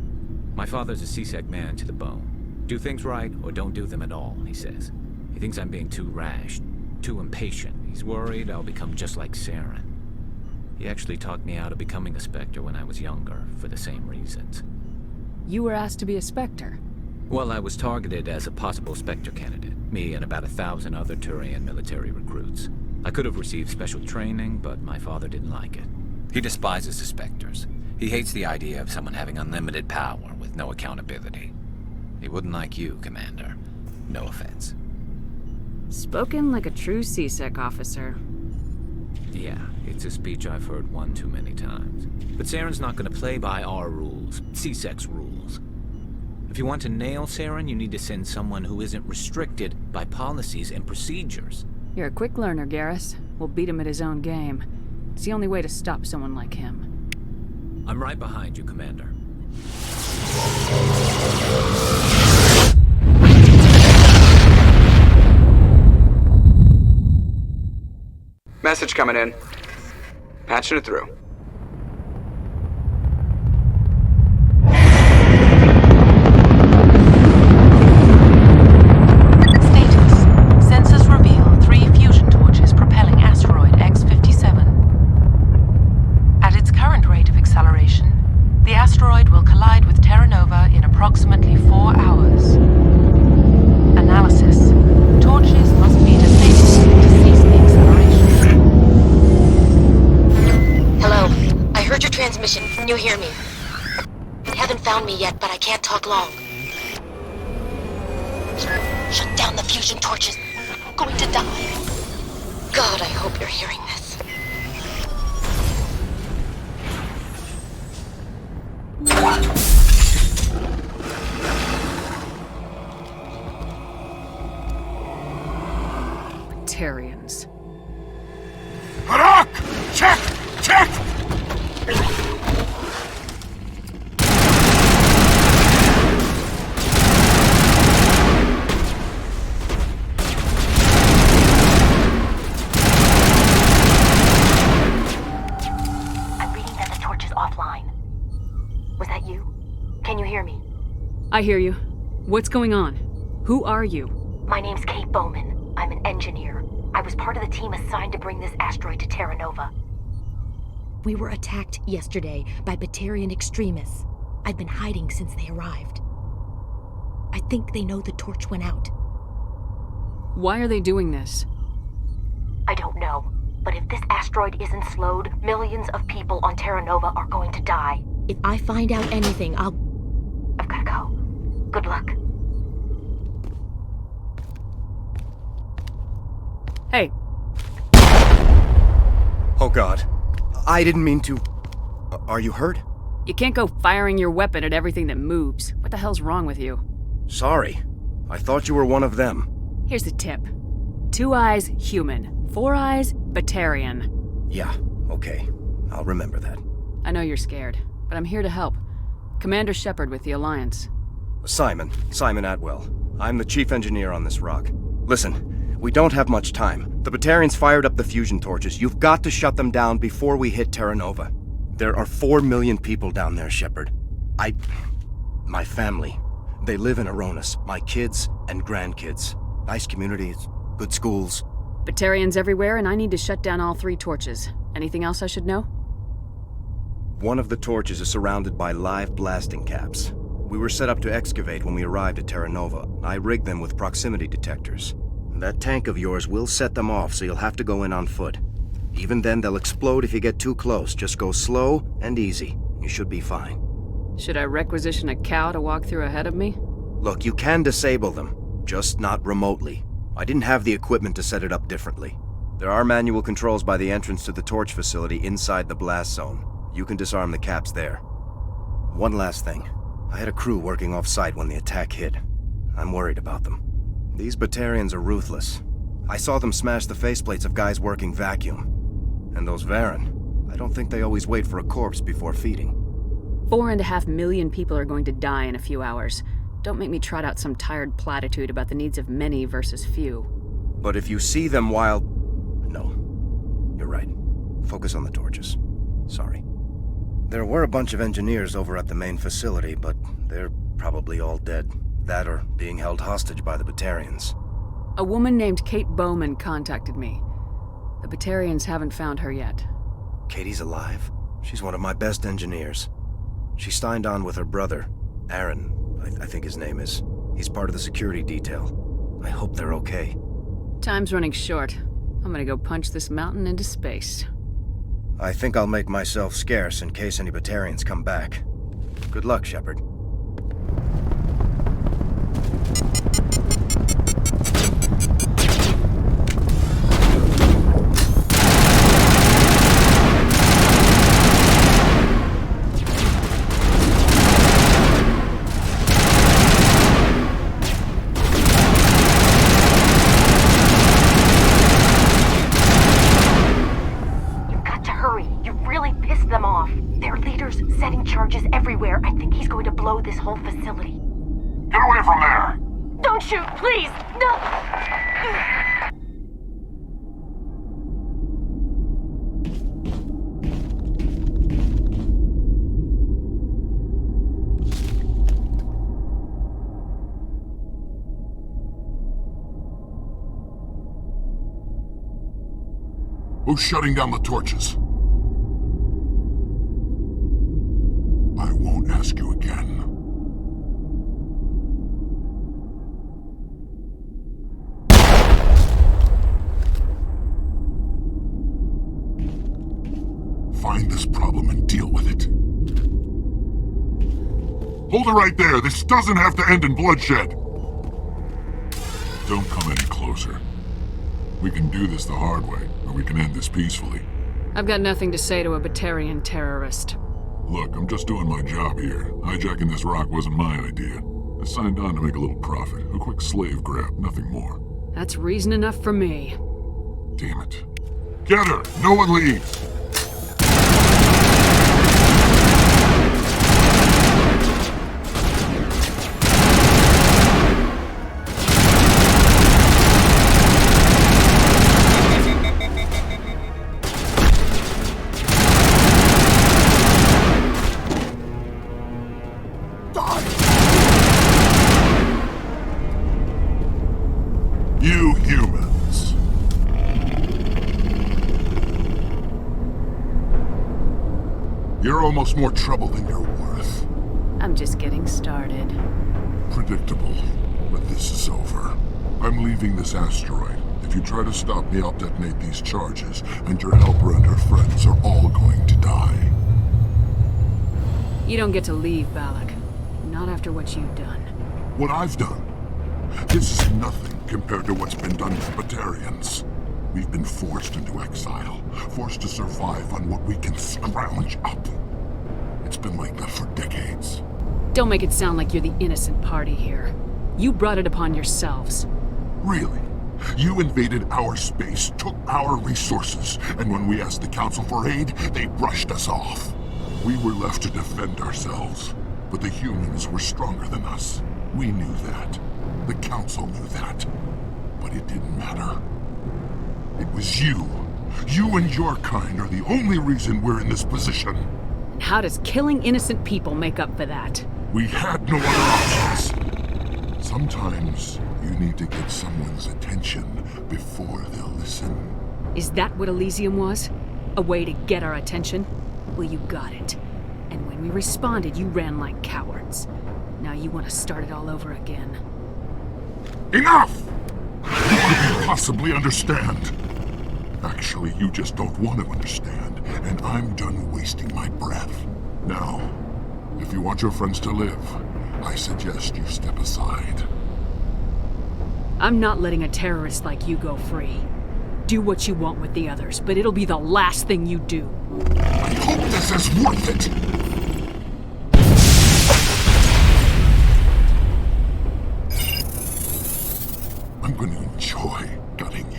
My father's a C-Sec man to the bone. Do things right or don't do them at all, he says. He thinks I'm being too rash, too impatient. He's worried I'll become just like Saren. He actually talked me out of becoming a Spectre when I was younger, for the same reasons. You were asked to be a Spectre? Well, I was targeted as a possible Spectre candidate. Me and about 1,000 other Turian military recruits. I could have received special training, but my father didn't like it. He despises the Spectres. He hates the idea of someone having unlimited power with no accountability. He wouldn't like you, Commander. No offense. Spoken like a true C-Sec officer. Yeah, it's a speech I've heard one too many times. But Saren's not going to play by our rules, C-Sec's rules. If you want to nail Saren, you need to send someone who isn't restricted by policies and procedures. You're a quick learner, Garrus. we'll beat him at his own game. It's the only way to stop someone like him. I'm right behind you, Commander. Message coming in. Patching it through. Status. Sensors reveal 3 fusion torches propelling asteroid X-57. At its current rate of acceleration, the asteroid will collide with Terra Nova in approximately 4 hours. Analysis. Torches must be disabled to cease the acceleration. Hello. I heard your transmission. Can you hear me? You haven't found me yet, but I can't talk long. Shut down the fusion torches. I'm going to die. God, I hope you're hearing this. Batarians. Harak! Check! Check! I'm reading that the torch is offline. Was that you? Can you hear me? I hear you. What's going on? Who are you? My name's Kate Bowman. I'm an engineer. I was part of the team assigned to bring this asteroid to Terra Nova. We were attacked yesterday by Batarian extremists. I've been hiding since they arrived. I think they know the torch went out. Why are they doing this? I don't know. But if this asteroid isn't slowed, millions of people on Terra Nova are going to die. If I find out anything, I've gotta go. Good luck. Hey. Oh God. I didn't mean to... Are you hurt? You can't go firing your weapon at everything that moves. What the hell's wrong with you? Sorry. I thought you were one of them. Here's the tip. 2 eyes, human. 4 eyes, Batarian. Yeah, okay. I'll remember that. I know you're scared, but I'm here to help. Commander Shepard with the Alliance. Simon Atwell. I'm the chief engineer on this rock. Listen, we don't have much time. The Batarians fired up the fusion torches. You've got to shut them down before we hit Terra Nova. There are 4 million people down there, Shepard. My family. They live in Aronis. My kids and grandkids. Nice communities, good schools. Batarians everywhere, and I need to shut down all 3 torches. Anything else I should know? One of the torches is surrounded by live blasting caps. We were set up to excavate when we arrived at Terra Nova. I rigged them with proximity detectors. That tank of yours will set them off, so you'll have to go in on foot. Even then, they'll explode if you get too close. Just go slow and easy. You should be fine. Should I requisition a cow to walk through ahead of me? Look, you can disable them, just not remotely. I didn't have the equipment to set it up differently. There are manual controls by the entrance to the torch facility inside the blast zone. You can disarm the caps there. One last thing. I had a crew working off-site when the attack hit. I'm worried about them. These Batarians are ruthless. I saw them smash the faceplates of guys working vacuum. And those Varen, I don't think they always wait for a corpse before feeding. 4.5 million people are going to die in a few hours. Don't make me trot out some tired platitude about the needs of many versus few. But if you see them while... No. You're right. Focus on the torches. Sorry. There were a bunch of engineers over at the main facility, but they're probably all dead. That or being held hostage by the Batarians. A woman named Kate Bowman contacted me. The Batarians haven't found her yet. Katie's alive? She's one of my best engineers. She signed on with her brother, Aaron, I think his name is. He's part of the security detail. I hope they're okay. Time's running short. I'm gonna go punch this mountain into space. I think I'll make myself scarce in case any Batarians come back. Good luck, Shepard. everywhere. I think he's going to blow this whole facility. Get away from there! Don't shoot, please! No! Who's shutting down the torches? I won't ask you again. Find this problem and deal with it. Hold it right there. This doesn't have to end in bloodshed. Don't come any closer. We can do this the hard way, or we can end this peacefully. I've got nothing to say to a Batarian terrorist. Look, I'm just doing my job here. Hijacking this rock wasn't my idea. I signed on to make a little profit. A quick slave grab, nothing more. That's reason enough for me. Damn it. Get her! No one leaves! You humans. You're almost more trouble than you're worth. I'm just getting started. Predictable, but this is over. I'm leaving this asteroid. If you try to stop me, I'll detonate these charges, and your helper and her friends are all going to die. You don't get to leave, Balak. Not after what you've done. What I've done? This is nothing compared to what's been done to Batarians. We've been forced into exile, forced to survive on what we can scrounge up. It's been like that for decades. Don't make it sound like you're the innocent party here. You brought it upon yourselves. Really? You invaded our space, took our resources, and when we asked the Council for aid, they brushed us off. We were left to defend ourselves, but the humans were stronger than us. We knew that. The Council knew that. But it didn't matter. It was you. You and your kind are the only reason we're in this position. And how does killing innocent people make up for that? We had no other options. Sometimes you need to get someone's attention before they'll listen. Is that what Elysium was? A way to get our attention? Well, you got it. And when we responded, you ran like cowards. Now you want to start it all over again. Enough! You couldn't possibly understand. Actually, you just don't want to understand, and I'm done wasting my breath. Now, if you want your friends to live, I suggest you step aside. I'm not letting a terrorist like you go free. Do what you want with the others, but it'll be the last thing you do. I hope this is worth it! I'm going to enjoy gutting you.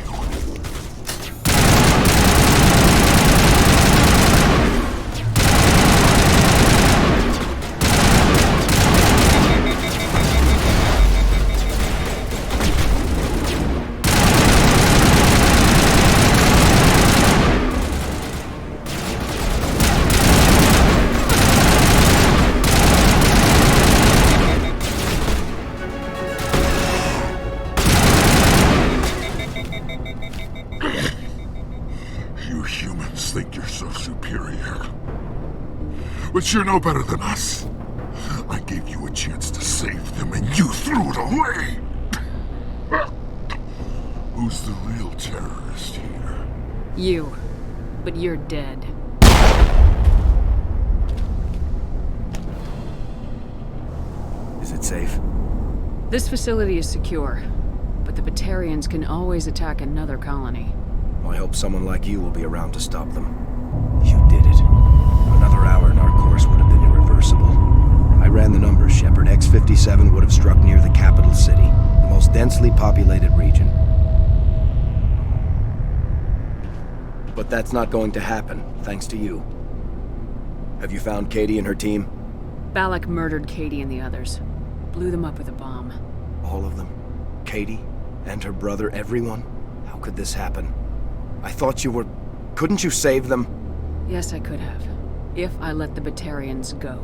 But you're no better than us. I gave you a chance to save them, and you threw it away! Who's the real terrorist here? You. But you're dead. Is it safe? This facility is secure, but the Batarians can always attack another colony. I hope someone like you will be around to stop them. You did it. Another hour and our course would have been irreversible. I ran the numbers, Shepard. X-57 would have struck near the capital city, the most densely populated region. But that's not going to happen, thanks to you. Have you found Katie and her team? Balak murdered Katie and the others. Blew them up with a bomb. All of them? Katie? And her brother, everyone? How could this happen? I thought you were... Couldn't you save them? Yes, I could have. If I let the Batarians go.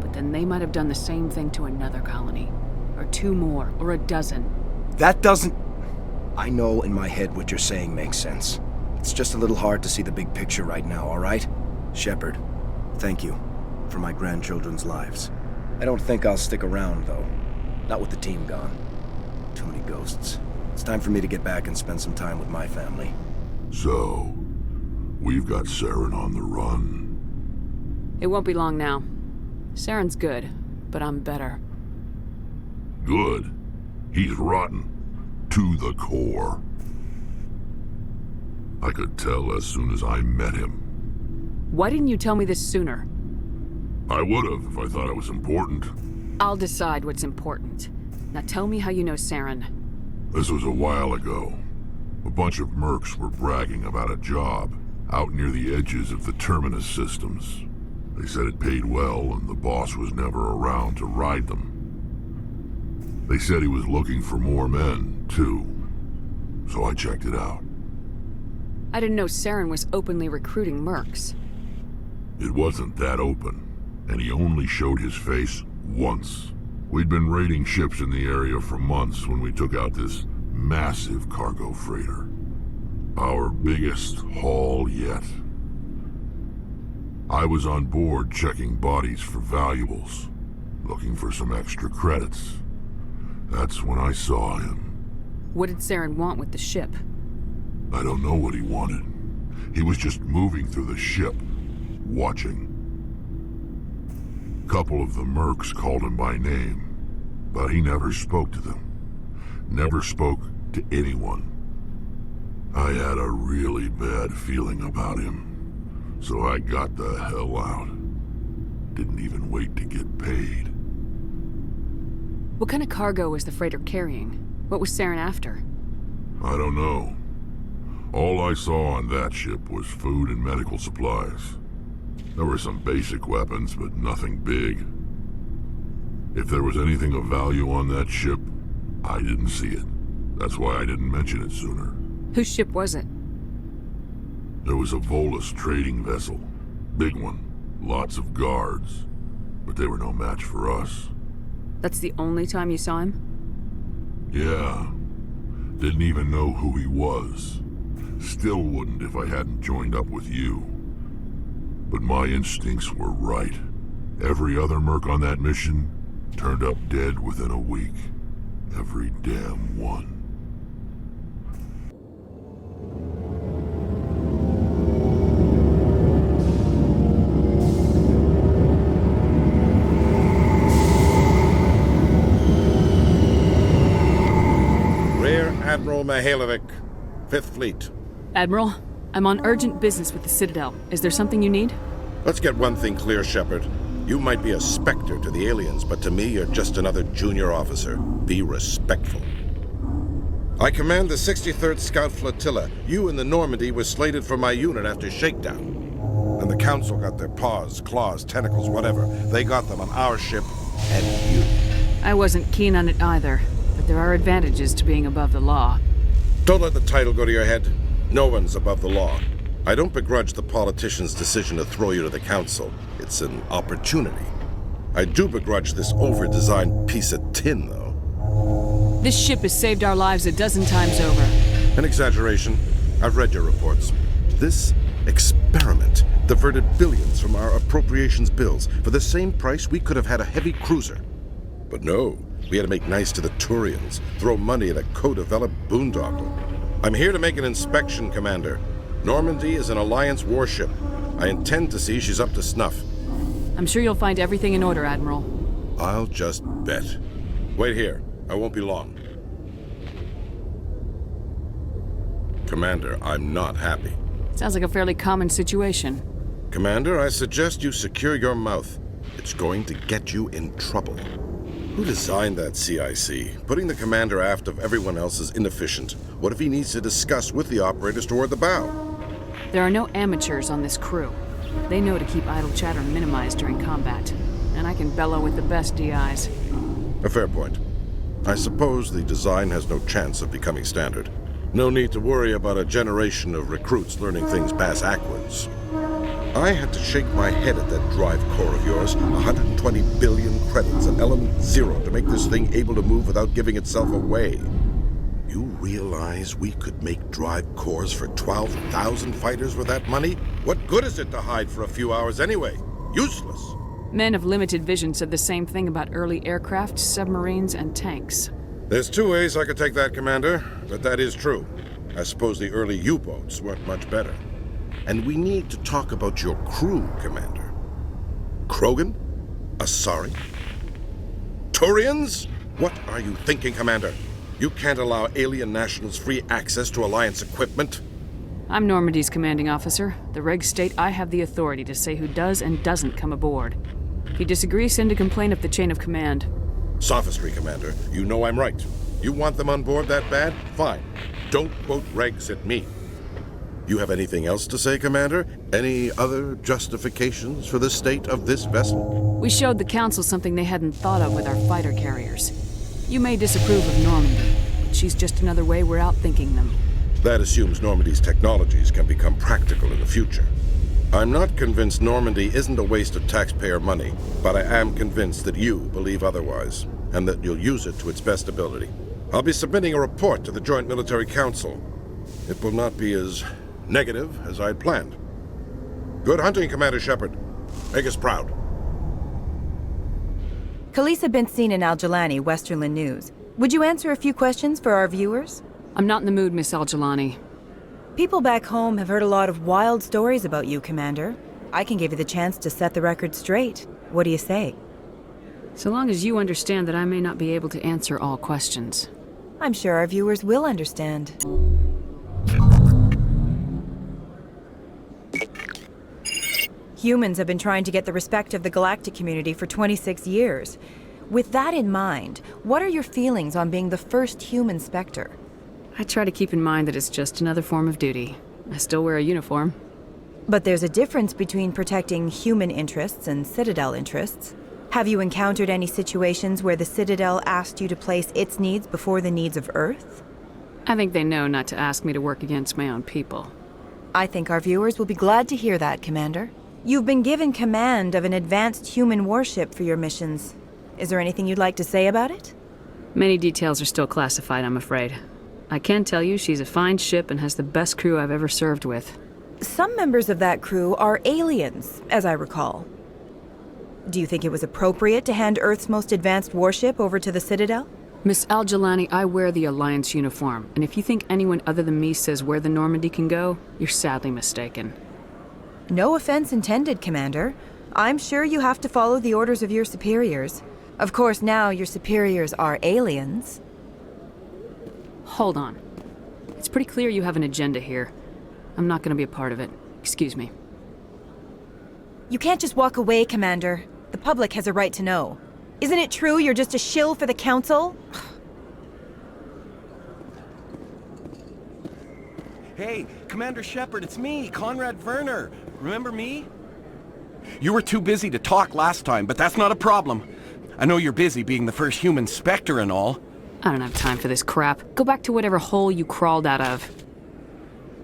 But then they might have done the same thing to another colony. Or 2 more, or a dozen. That doesn't... I know in my head what you're saying makes sense. It's just a little hard to see the big picture right now, all right? Shepard, thank you for my grandchildren's lives. I don't think I'll stick around, though. Not with the team gone. Too many ghosts. It's time for me to get back and spend some time with my family. So, we've got Saren on the run. It won't be long now. Saren's good, but I'm better. Good? He's rotten. To the core. I could tell as soon as I met him. Why didn't you tell me this sooner? I would've if I thought it was important. I'll decide what's important. Now tell me how you know Saren. This was a while ago. A bunch of mercs were bragging about a job out near the edges of the Terminus systems. They said it paid well and the boss was never around to ride them. They said he was looking for more men, too. So I checked it out. I didn't know Saren was openly recruiting mercs. It wasn't that open, and he only showed his face once. We'd been raiding ships in the area for months when we took out this massive cargo freighter. Our biggest haul yet. I was on board checking bodies for valuables, looking for some extra credits. That's when I saw him. What did Saren want with the ship? I don't know what he wanted. He was just moving through the ship, watching. A couple of the mercs called him by name, but he never spoke to them. Never spoke to anyone. I had a really bad feeling about him, so I got the hell out. Didn't even wait to get paid. What kind of cargo was the freighter carrying? What was Saren after? I don't know. All I saw on that ship was food and medical supplies. There were some basic weapons, but nothing big. If there was anything of value on that ship, I didn't see it. That's why I didn't mention it sooner. Whose ship was it? There was a Volus trading vessel. Big one. Lots of guards. But they were no match for us. That's the only time you saw him? Yeah. Didn't even know who he was. Still wouldn't if I hadn't joined up with you. But my instincts were right. Every other merc on that mission turned up dead within a week. Every damn one. Admiral Mihailovic, 5th Fleet. Admiral, I'm on urgent business with the Citadel. Is there something you need? Let's get one thing clear, Shepard. You might be a specter to the aliens, but to me, you're just another junior officer. Be respectful. I command the 63rd Scout Flotilla. You and the Normandy were slated for my unit after shakedown. And the Council got their paws, claws, tentacles, whatever. They got them on our ship, and you. I wasn't keen on it either. But there are advantages to being above the law. Don't let the title go to your head. No one's above the law. I don't begrudge the politician's decision to throw you to the council. It's an opportunity. I do begrudge this over-designed piece of tin, though. This ship has saved our lives a dozen times over. An exaggeration. I've read your reports. This experiment diverted billions from our appropriations bills. For the same price, we could have had a heavy cruiser. But no. We had to make nice to the Turians, throw money at a co-developed boondoggle. I'm here to make an inspection, Commander. Normandy is an Alliance warship. I intend to see she's up to snuff. I'm sure you'll find everything in order, Admiral. I'll just bet. Wait here. I won't be long. Commander, I'm not happy. Sounds like a fairly common situation. Commander, I suggest you secure your mouth. It's going to get you in trouble. Who designed that CIC? Putting the commander aft of everyone else is inefficient. What if he needs to discuss with the operators toward the bow? There are no amateurs on this crew. They know to keep idle chatter minimized during combat. And I I can bellow with the best DIs. A fair point. I suppose the design has no chance of becoming standard. No need to worry about a generation of recruits learning things bass-ackwards. I had to shake my head at that drive core of yours. 120 billion credits at element 0 to make this thing able to move without giving itself away. You realize we could make drive cores for 12,000 fighters with that money? What good is it to hide for a few hours anyway? Useless. Men of limited vision said the same thing about early aircraft, submarines, and tanks. There's two ways I could take that, Commander, but that is true. I suppose the early U-boats weren't much better. And we need to talk about your crew, Commander. Krogan? Asari? Turians? What are you thinking, Commander? You can't allow alien nationals free access to Alliance equipment? I'm Normandy's commanding officer. The regs state I have the authority to say who does and doesn't come aboard. If you disagree, send a complaint up the chain of command. Sophistry, Commander. You know I'm right. You want them on board that bad? Fine. Don't quote regs at me. You have anything else to say, Commander? Any other justifications for the state of this vessel? We showed the Council something they hadn't thought of with our fighter carriers. You may disapprove of Normandy, but she's just another way we're outthinking them. That assumes Normandy's technologies can become practical in the future. I'm not convinced Normandy isn't a waste of taxpayer money, but I am convinced that you believe otherwise, and that you'll use it to its best ability. I'll be submitting a report to the Joint Military Council. It will not be as negative as I'd planned. Good hunting, Commander Shepard. Make us proud. Khaleesa been seen in Al-Jalani, Westerland News. Would you answer a few questions for our viewers? I'm not in the mood, Miss Al-Jalani. People back home have heard a lot of wild stories about you, Commander. I can give you the chance to set the record straight. What do you say? So long as you understand that I may not be able to answer all questions. I'm sure our viewers will understand. Humans have been trying to get the respect of the galactic community for 26 years. With that in mind, what are your feelings on being the first human Spectre? I try to keep in mind that it's just another form of duty. I still wear a uniform. But there's a difference between protecting human interests and Citadel interests. Have you encountered any situations where the Citadel asked you to place its needs before the needs of Earth? I think they know not to ask me to work against my own people. I think our viewers will be glad to hear that, Commander. You've been given command of an advanced human warship for your missions. Is there anything you'd like to say about it? Many details are still classified, I'm afraid. I can tell you she's a fine ship and has the best crew I've ever served with. Some members of that crew are aliens, as I recall. Do you think it was appropriate to hand Earth's most advanced warship over to the Citadel? Miss Al-Jalani, I wear the Alliance uniform, and if you think anyone other than me says where the Normandy can go, you're sadly mistaken. No offense intended, Commander. I'm sure you have to follow the orders of your superiors. Of course, now your superiors are aliens. Hold on. It's pretty clear you have an agenda here. I'm not going to be a part of it. Excuse me. You can't just walk away, Commander. The public has a right to know. Isn't it true you're just a shill for the Council? Hey, Commander Shepard, it's me, Conrad Werner. Remember me? You were too busy to talk last time, but that's not a problem. I know you're busy being the first human Spectre and all. I don't have time for this crap. Go back to whatever hole you crawled out of.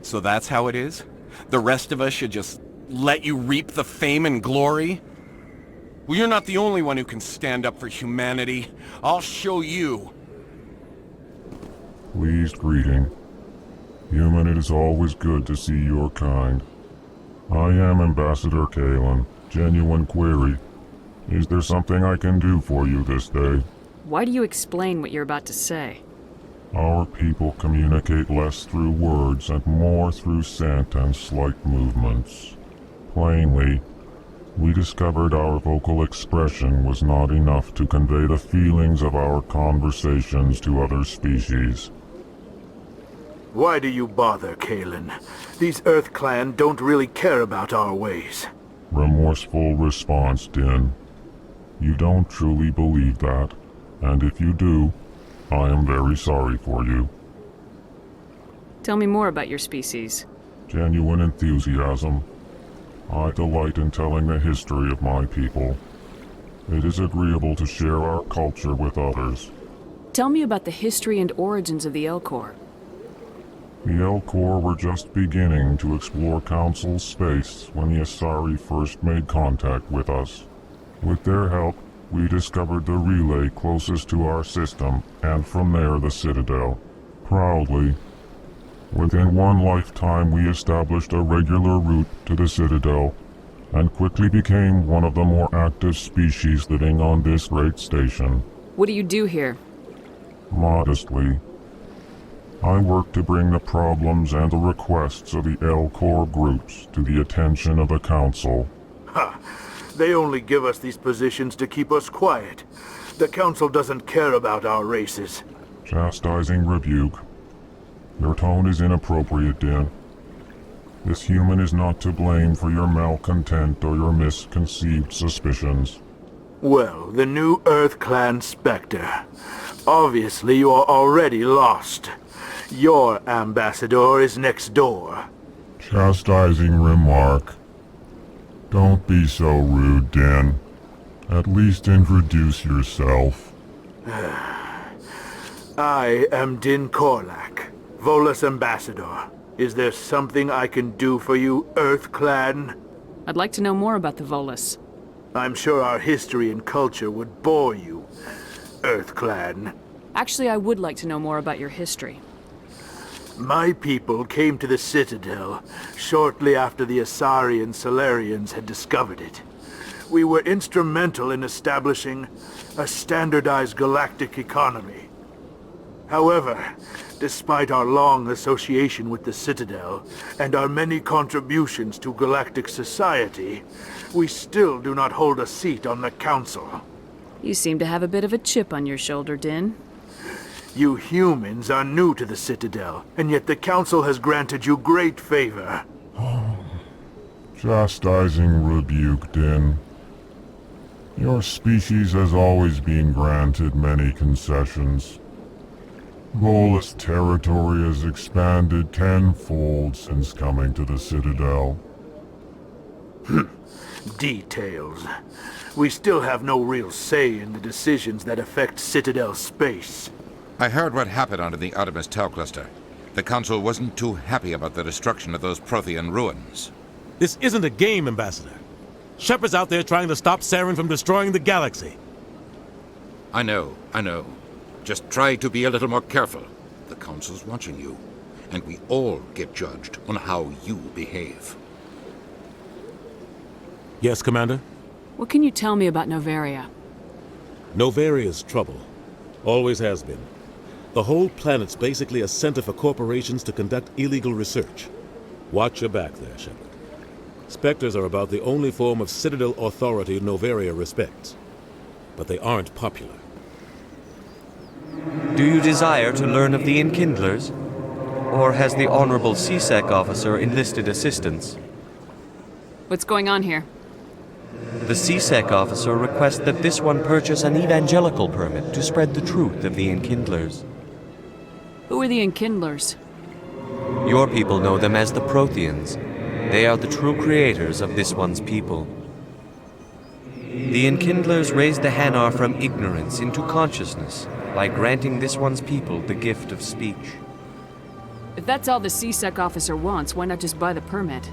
So that's how it is? The rest of us should just let you reap the fame and glory? Well, you're not the only one who can stand up for humanity. I'll show you. Pleased greeting. Human, it is always good to see your kind. I am Ambassador Kalen. Genuine query. Is there something I can do for you this day? Why do you explain what you're about to say? Our people communicate less through words and more through scent and slight movements. Plainly, we discovered our vocal expression was not enough to convey the feelings of our conversations to other species. Why do you bother, Kalen? These Earth Clan don't really care about our ways. Remorseful response, Din. You don't truly believe that, and if you do, I am very sorry for you. Tell me more about your species. Genuine enthusiasm. I delight in telling the history of my people. It is agreeable to share our culture with others. Tell me about the history and origins of the Elcor. The Elcor were just beginning to explore Council space when the Asari first made contact with us. With their help, we discovered the relay closest to our system, and from there the Citadel. Proudly, within one lifetime we established a regular route to the Citadel, and quickly became one of the more active species living on this great station. What do you do here? Modestly, I work to bring the problems and the requests of the Elcor groups to the attention of the Council. Ha! They only give us these positions to keep us quiet. The Council doesn't care about our races. Chastising rebuke. Your tone is inappropriate, Din. This human is not to blame for your malcontent or your misconceived suspicions. Well, the new Earth Clan Spectre. Obviously you are already lost. Your ambassador is next door. Chastising remark. Don't be so rude, Din. At least introduce yourself. I am Din Korlak, Volus ambassador. Is there something I can do for you, Earth Clan? I'd like to know more about the Volus. I'm sure our history and culture would bore you, Earth Clan. Actually, I would like to know more about your history. My people came to the Citadel shortly after the Asari and Solarians had discovered it. We were instrumental in establishing a standardized galactic economy. However, despite our long association with the Citadel and our many contributions to galactic society, we still do not hold a seat on the Council. You seem to have a bit of a chip on your shoulder, Din. You humans are new to the Citadel, and yet the Council has granted you great favor. Chastising rebuke, Din. Your species has always been granted many concessions. Volus territory has expanded tenfold since coming to the Citadel. Details. We still have no real say in the decisions that affect Citadel space. I heard what happened under the Artemis Tau cluster. The Council wasn't too happy about the destruction of those Prothean ruins. This isn't a game, Ambassador. Shepard's out there trying to stop Saren from destroying the galaxy. I know. Just try to be a little more careful. The Council's watching you, and we all get judged on how you behave. Yes, Commander? What can you tell me about Novaria? Novaria's trouble. Always has been. The whole planet's basically a center for corporations to conduct illegal research. Watch your back there, Shepard. Spectres are about the only form of Citadel authority Novaria respects. But they aren't popular. Do you desire to learn of the Enkindlers? Or has the Honorable C-Sec officer enlisted assistance? What's going on here? The C-Sec officer requests that this one purchase an evangelical permit to spread the truth of the Enkindlers. Who are the Enkindlers? Your people know them as the Protheans. They are the true creators of this one's people. The Enkindlers raised the Hanar from ignorance into consciousness by granting this one's people the gift of speech. If that's all the C-Sec officer wants, why not just buy the permit?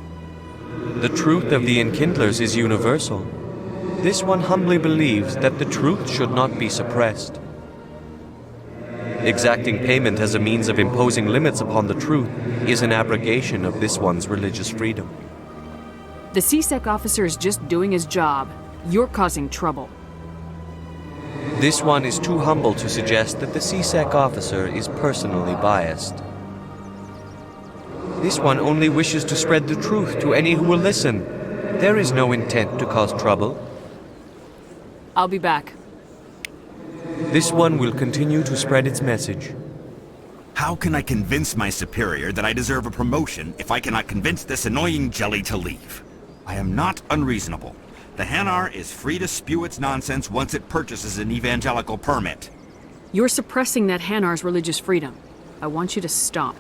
The truth of the Enkindlers is universal. This one humbly believes that the truth should not be suppressed. Exacting payment as a means of imposing limits upon the truth is an abrogation of this one's religious freedom. The C-Sec officer is just doing his job. You're causing trouble. This one is too humble to suggest that the C-Sec officer is personally biased. This one only wishes to spread the truth to any who will listen. There is no intent to cause trouble. I'll be back. This one will continue to spread its message. How can I convince my superior that I deserve a promotion if I cannot convince this annoying jelly to leave? I am not unreasonable. The Hanar is free to spew its nonsense once it purchases an evangelical permit. You're suppressing that Hanar's religious freedom. I want you to stop.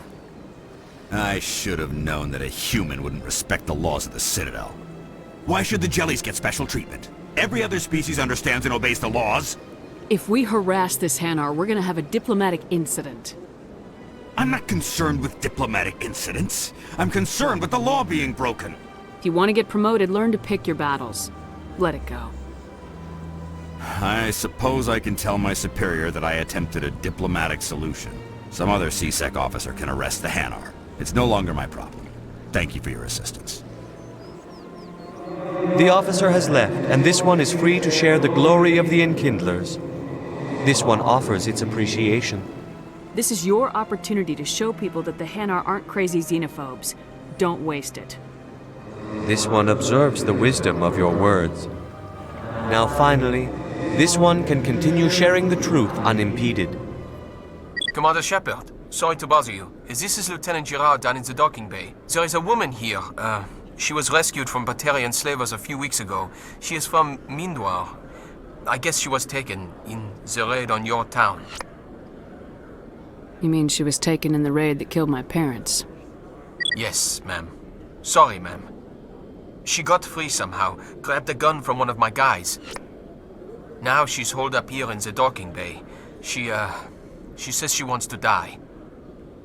I should have known that a human wouldn't respect the laws of the Citadel. Why should the jellies get special treatment? Every other species understands and obeys the laws. If we harass this Hanar, we're gonna have a diplomatic incident. I'm not concerned with diplomatic incidents. I'm concerned with the law being broken. If you want to get promoted, learn to pick your battles. Let it go. I suppose I can tell my superior that I attempted a diplomatic solution. Some other CSEC officer can arrest the Hanar. It's no longer my problem. Thank you for your assistance. The officer has left, and this one is free to share the glory of the Enkindlers. This one offers its appreciation. This is your opportunity to show people that the Hanar aren't crazy xenophobes. Don't waste it. This one observes the wisdom of your words. Now finally, this one can continue sharing the truth unimpeded. Commander Shepard, sorry to bother you. This is Lieutenant Girard down in the docking bay. There is a woman here. She was rescued from Batarian slavers a few weeks ago. She is from Mindoir. I guess she was taken in the raid on your town. You mean she was taken in the raid that killed my parents? Yes, ma'am. Sorry, ma'am. She got free somehow, grabbed a gun from one of my guys. Now she's holed up here in the docking bay. She says she wants to die.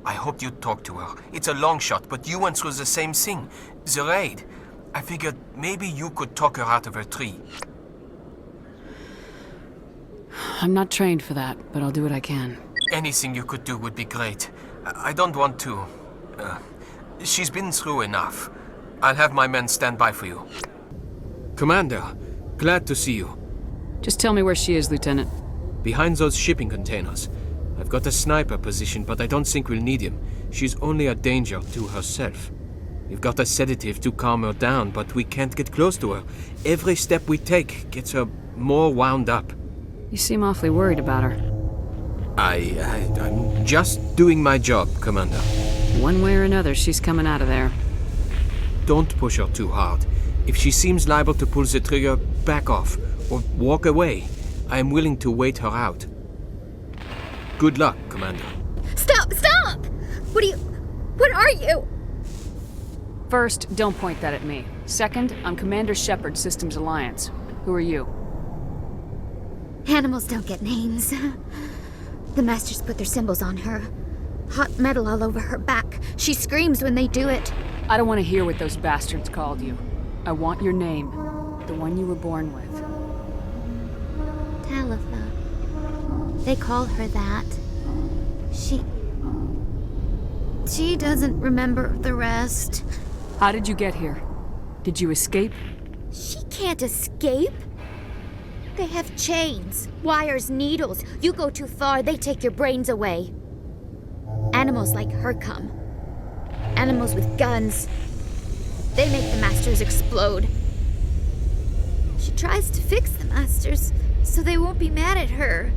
I hoped you'd talk to her. It's a long shot, but you went through the same thing. The raid. I figured maybe you could talk her out of her tree. I'm not trained for that, but I'll do what I can. Anything you could do would be great. I don't want to... she's been through enough. I'll have my men stand by for you. Commander, glad to see you. Just tell me where she is, Lieutenant. Behind those shipping containers. I've got a sniper position, but I don't think we'll need him. She's only a danger to herself. We've got a sedative to calm her down, but we can't get close to her. Every step we take gets her more wound up. You seem awfully worried about her. I'm just doing my job, Commander. One way or another, she's coming out of there. Don't push her too hard. If she seems liable to pull the trigger, back off, or walk away. I am willing to wait her out. Good luck, Commander. Stop! Stop! What are you? First, don't point that at me. Second, I'm Commander Shepard, Systems Alliance. Who are you? Animals don't get names. The Masters put their symbols on her. Hot metal all over her back. She screams when they do it. I don't want to hear what those bastards called you. I want your name. The one you were born with. Talitha. They call her that. She doesn't remember the rest. How did you get here? Did you escape? She can't escape. They have chains, wires, needles. You go too far, they take your brains away. Animals like her come. Animals with guns. They make the Masters explode. She tries to fix the Masters so they won't be mad at her.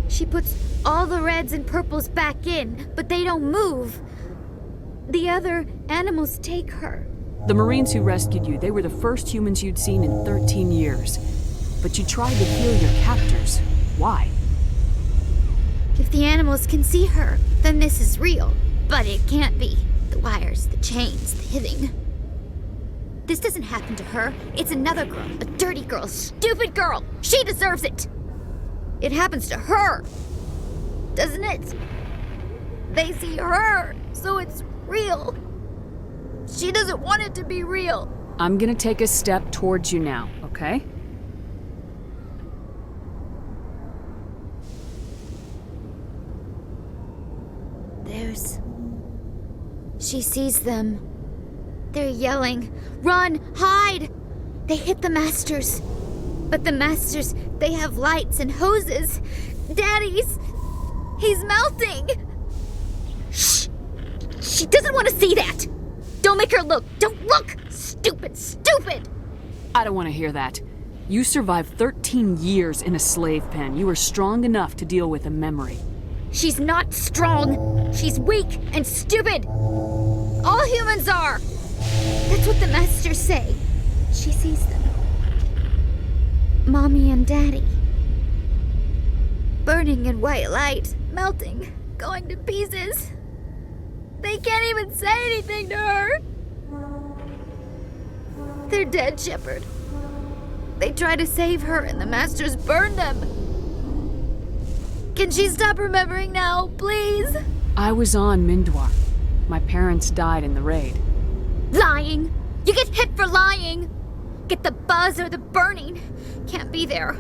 She puts all the reds and purples back in, but they don't move. The other animals take her. The Marines who rescued you, they were the first humans you'd seen in 13 years. But you tried to heal your captors. Why? If the animals can see her, then this is real. But it can't be. The wires, the chains, the hitting. This doesn't happen to her. It's another girl. A dirty girl. Stupid girl. She deserves it. It happens to her. Doesn't it? They see her, so it's real. She doesn't want it to be real. I'm gonna take a step towards you now, okay? She sees them. They're yelling, "Run! Hide!" They hit the Masters. But the Masters, they have lights and hoses. Daddy's... he's melting! Shh! She doesn't want to see that! Don't make her look! Don't look! Stupid, stupid! I don't want to hear that. You survived 13 years in a slave pen. You were strong enough to deal with a memory. She's not strong. She's weak and stupid. All humans are. That's what the Masters say. She sees them. Mommy and Daddy. Burning in white light, melting, going to pieces. They can't even say anything to her. They're dead, Shepard. They tried to save her and the Masters burned them. Can she stop remembering now, please? I was on Mindwar. My parents died in the raid. Lying! You get hit for lying! Get the buzz or the burning. Can't be there.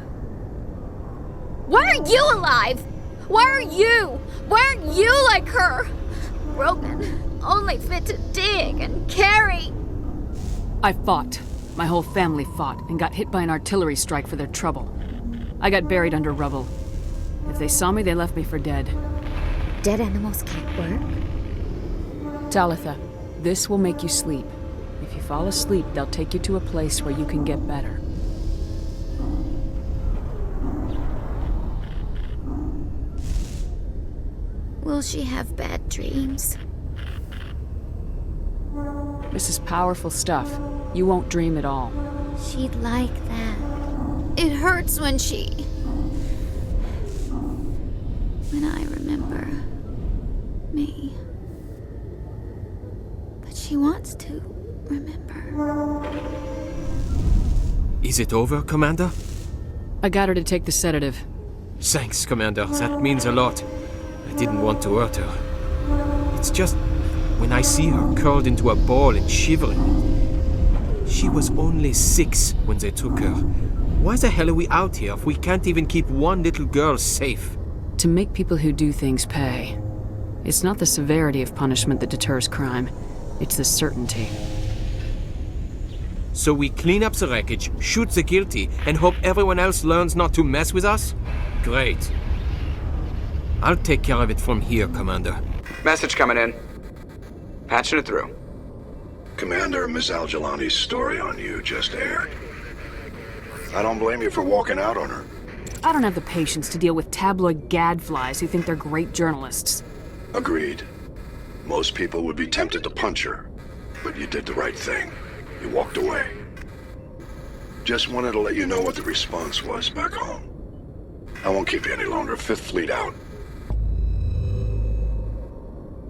Why are you alive? Why are you? Why aren't you like her? Broken, only fit to dig and carry. I fought. My whole family fought and got hit by an artillery strike for their trouble. I got buried under rubble. If they saw me, they left me for dead. Dead animals can't work. Talitha, this will make you sleep. If you fall asleep, they'll take you to a place where you can get better. Will she have bad dreams? This is powerful stuff. You won't dream at all. She'd like that. It hurts when I remember me. But she wants to remember. Is it over, Commander? I got her to take the sedative. Thanks, Commander. That means a lot. I didn't want to hurt her. It's just when I see her curled into a ball and shivering. She was only 6 when they took her. Why the hell are we out here if we can't even keep one little girl safe? To make people who do things pay. It's not the severity of punishment that deters crime. It's the certainty. So we clean up the wreckage, shoot the guilty, and hope everyone else learns not to mess with us? Great. I'll take care of it from here, Commander. Message coming in. Patching it through. Commander, Miss Al-Jalani's story on you just aired. I don't blame you for walking out on her. I don't have the patience to deal with tabloid gadflies who think they're great journalists. Agreed. Most people would be tempted to punch her, but you did the right thing. You walked away. Just wanted to let you know what the response was back home. I won't keep you any longer. 5th Fleet out.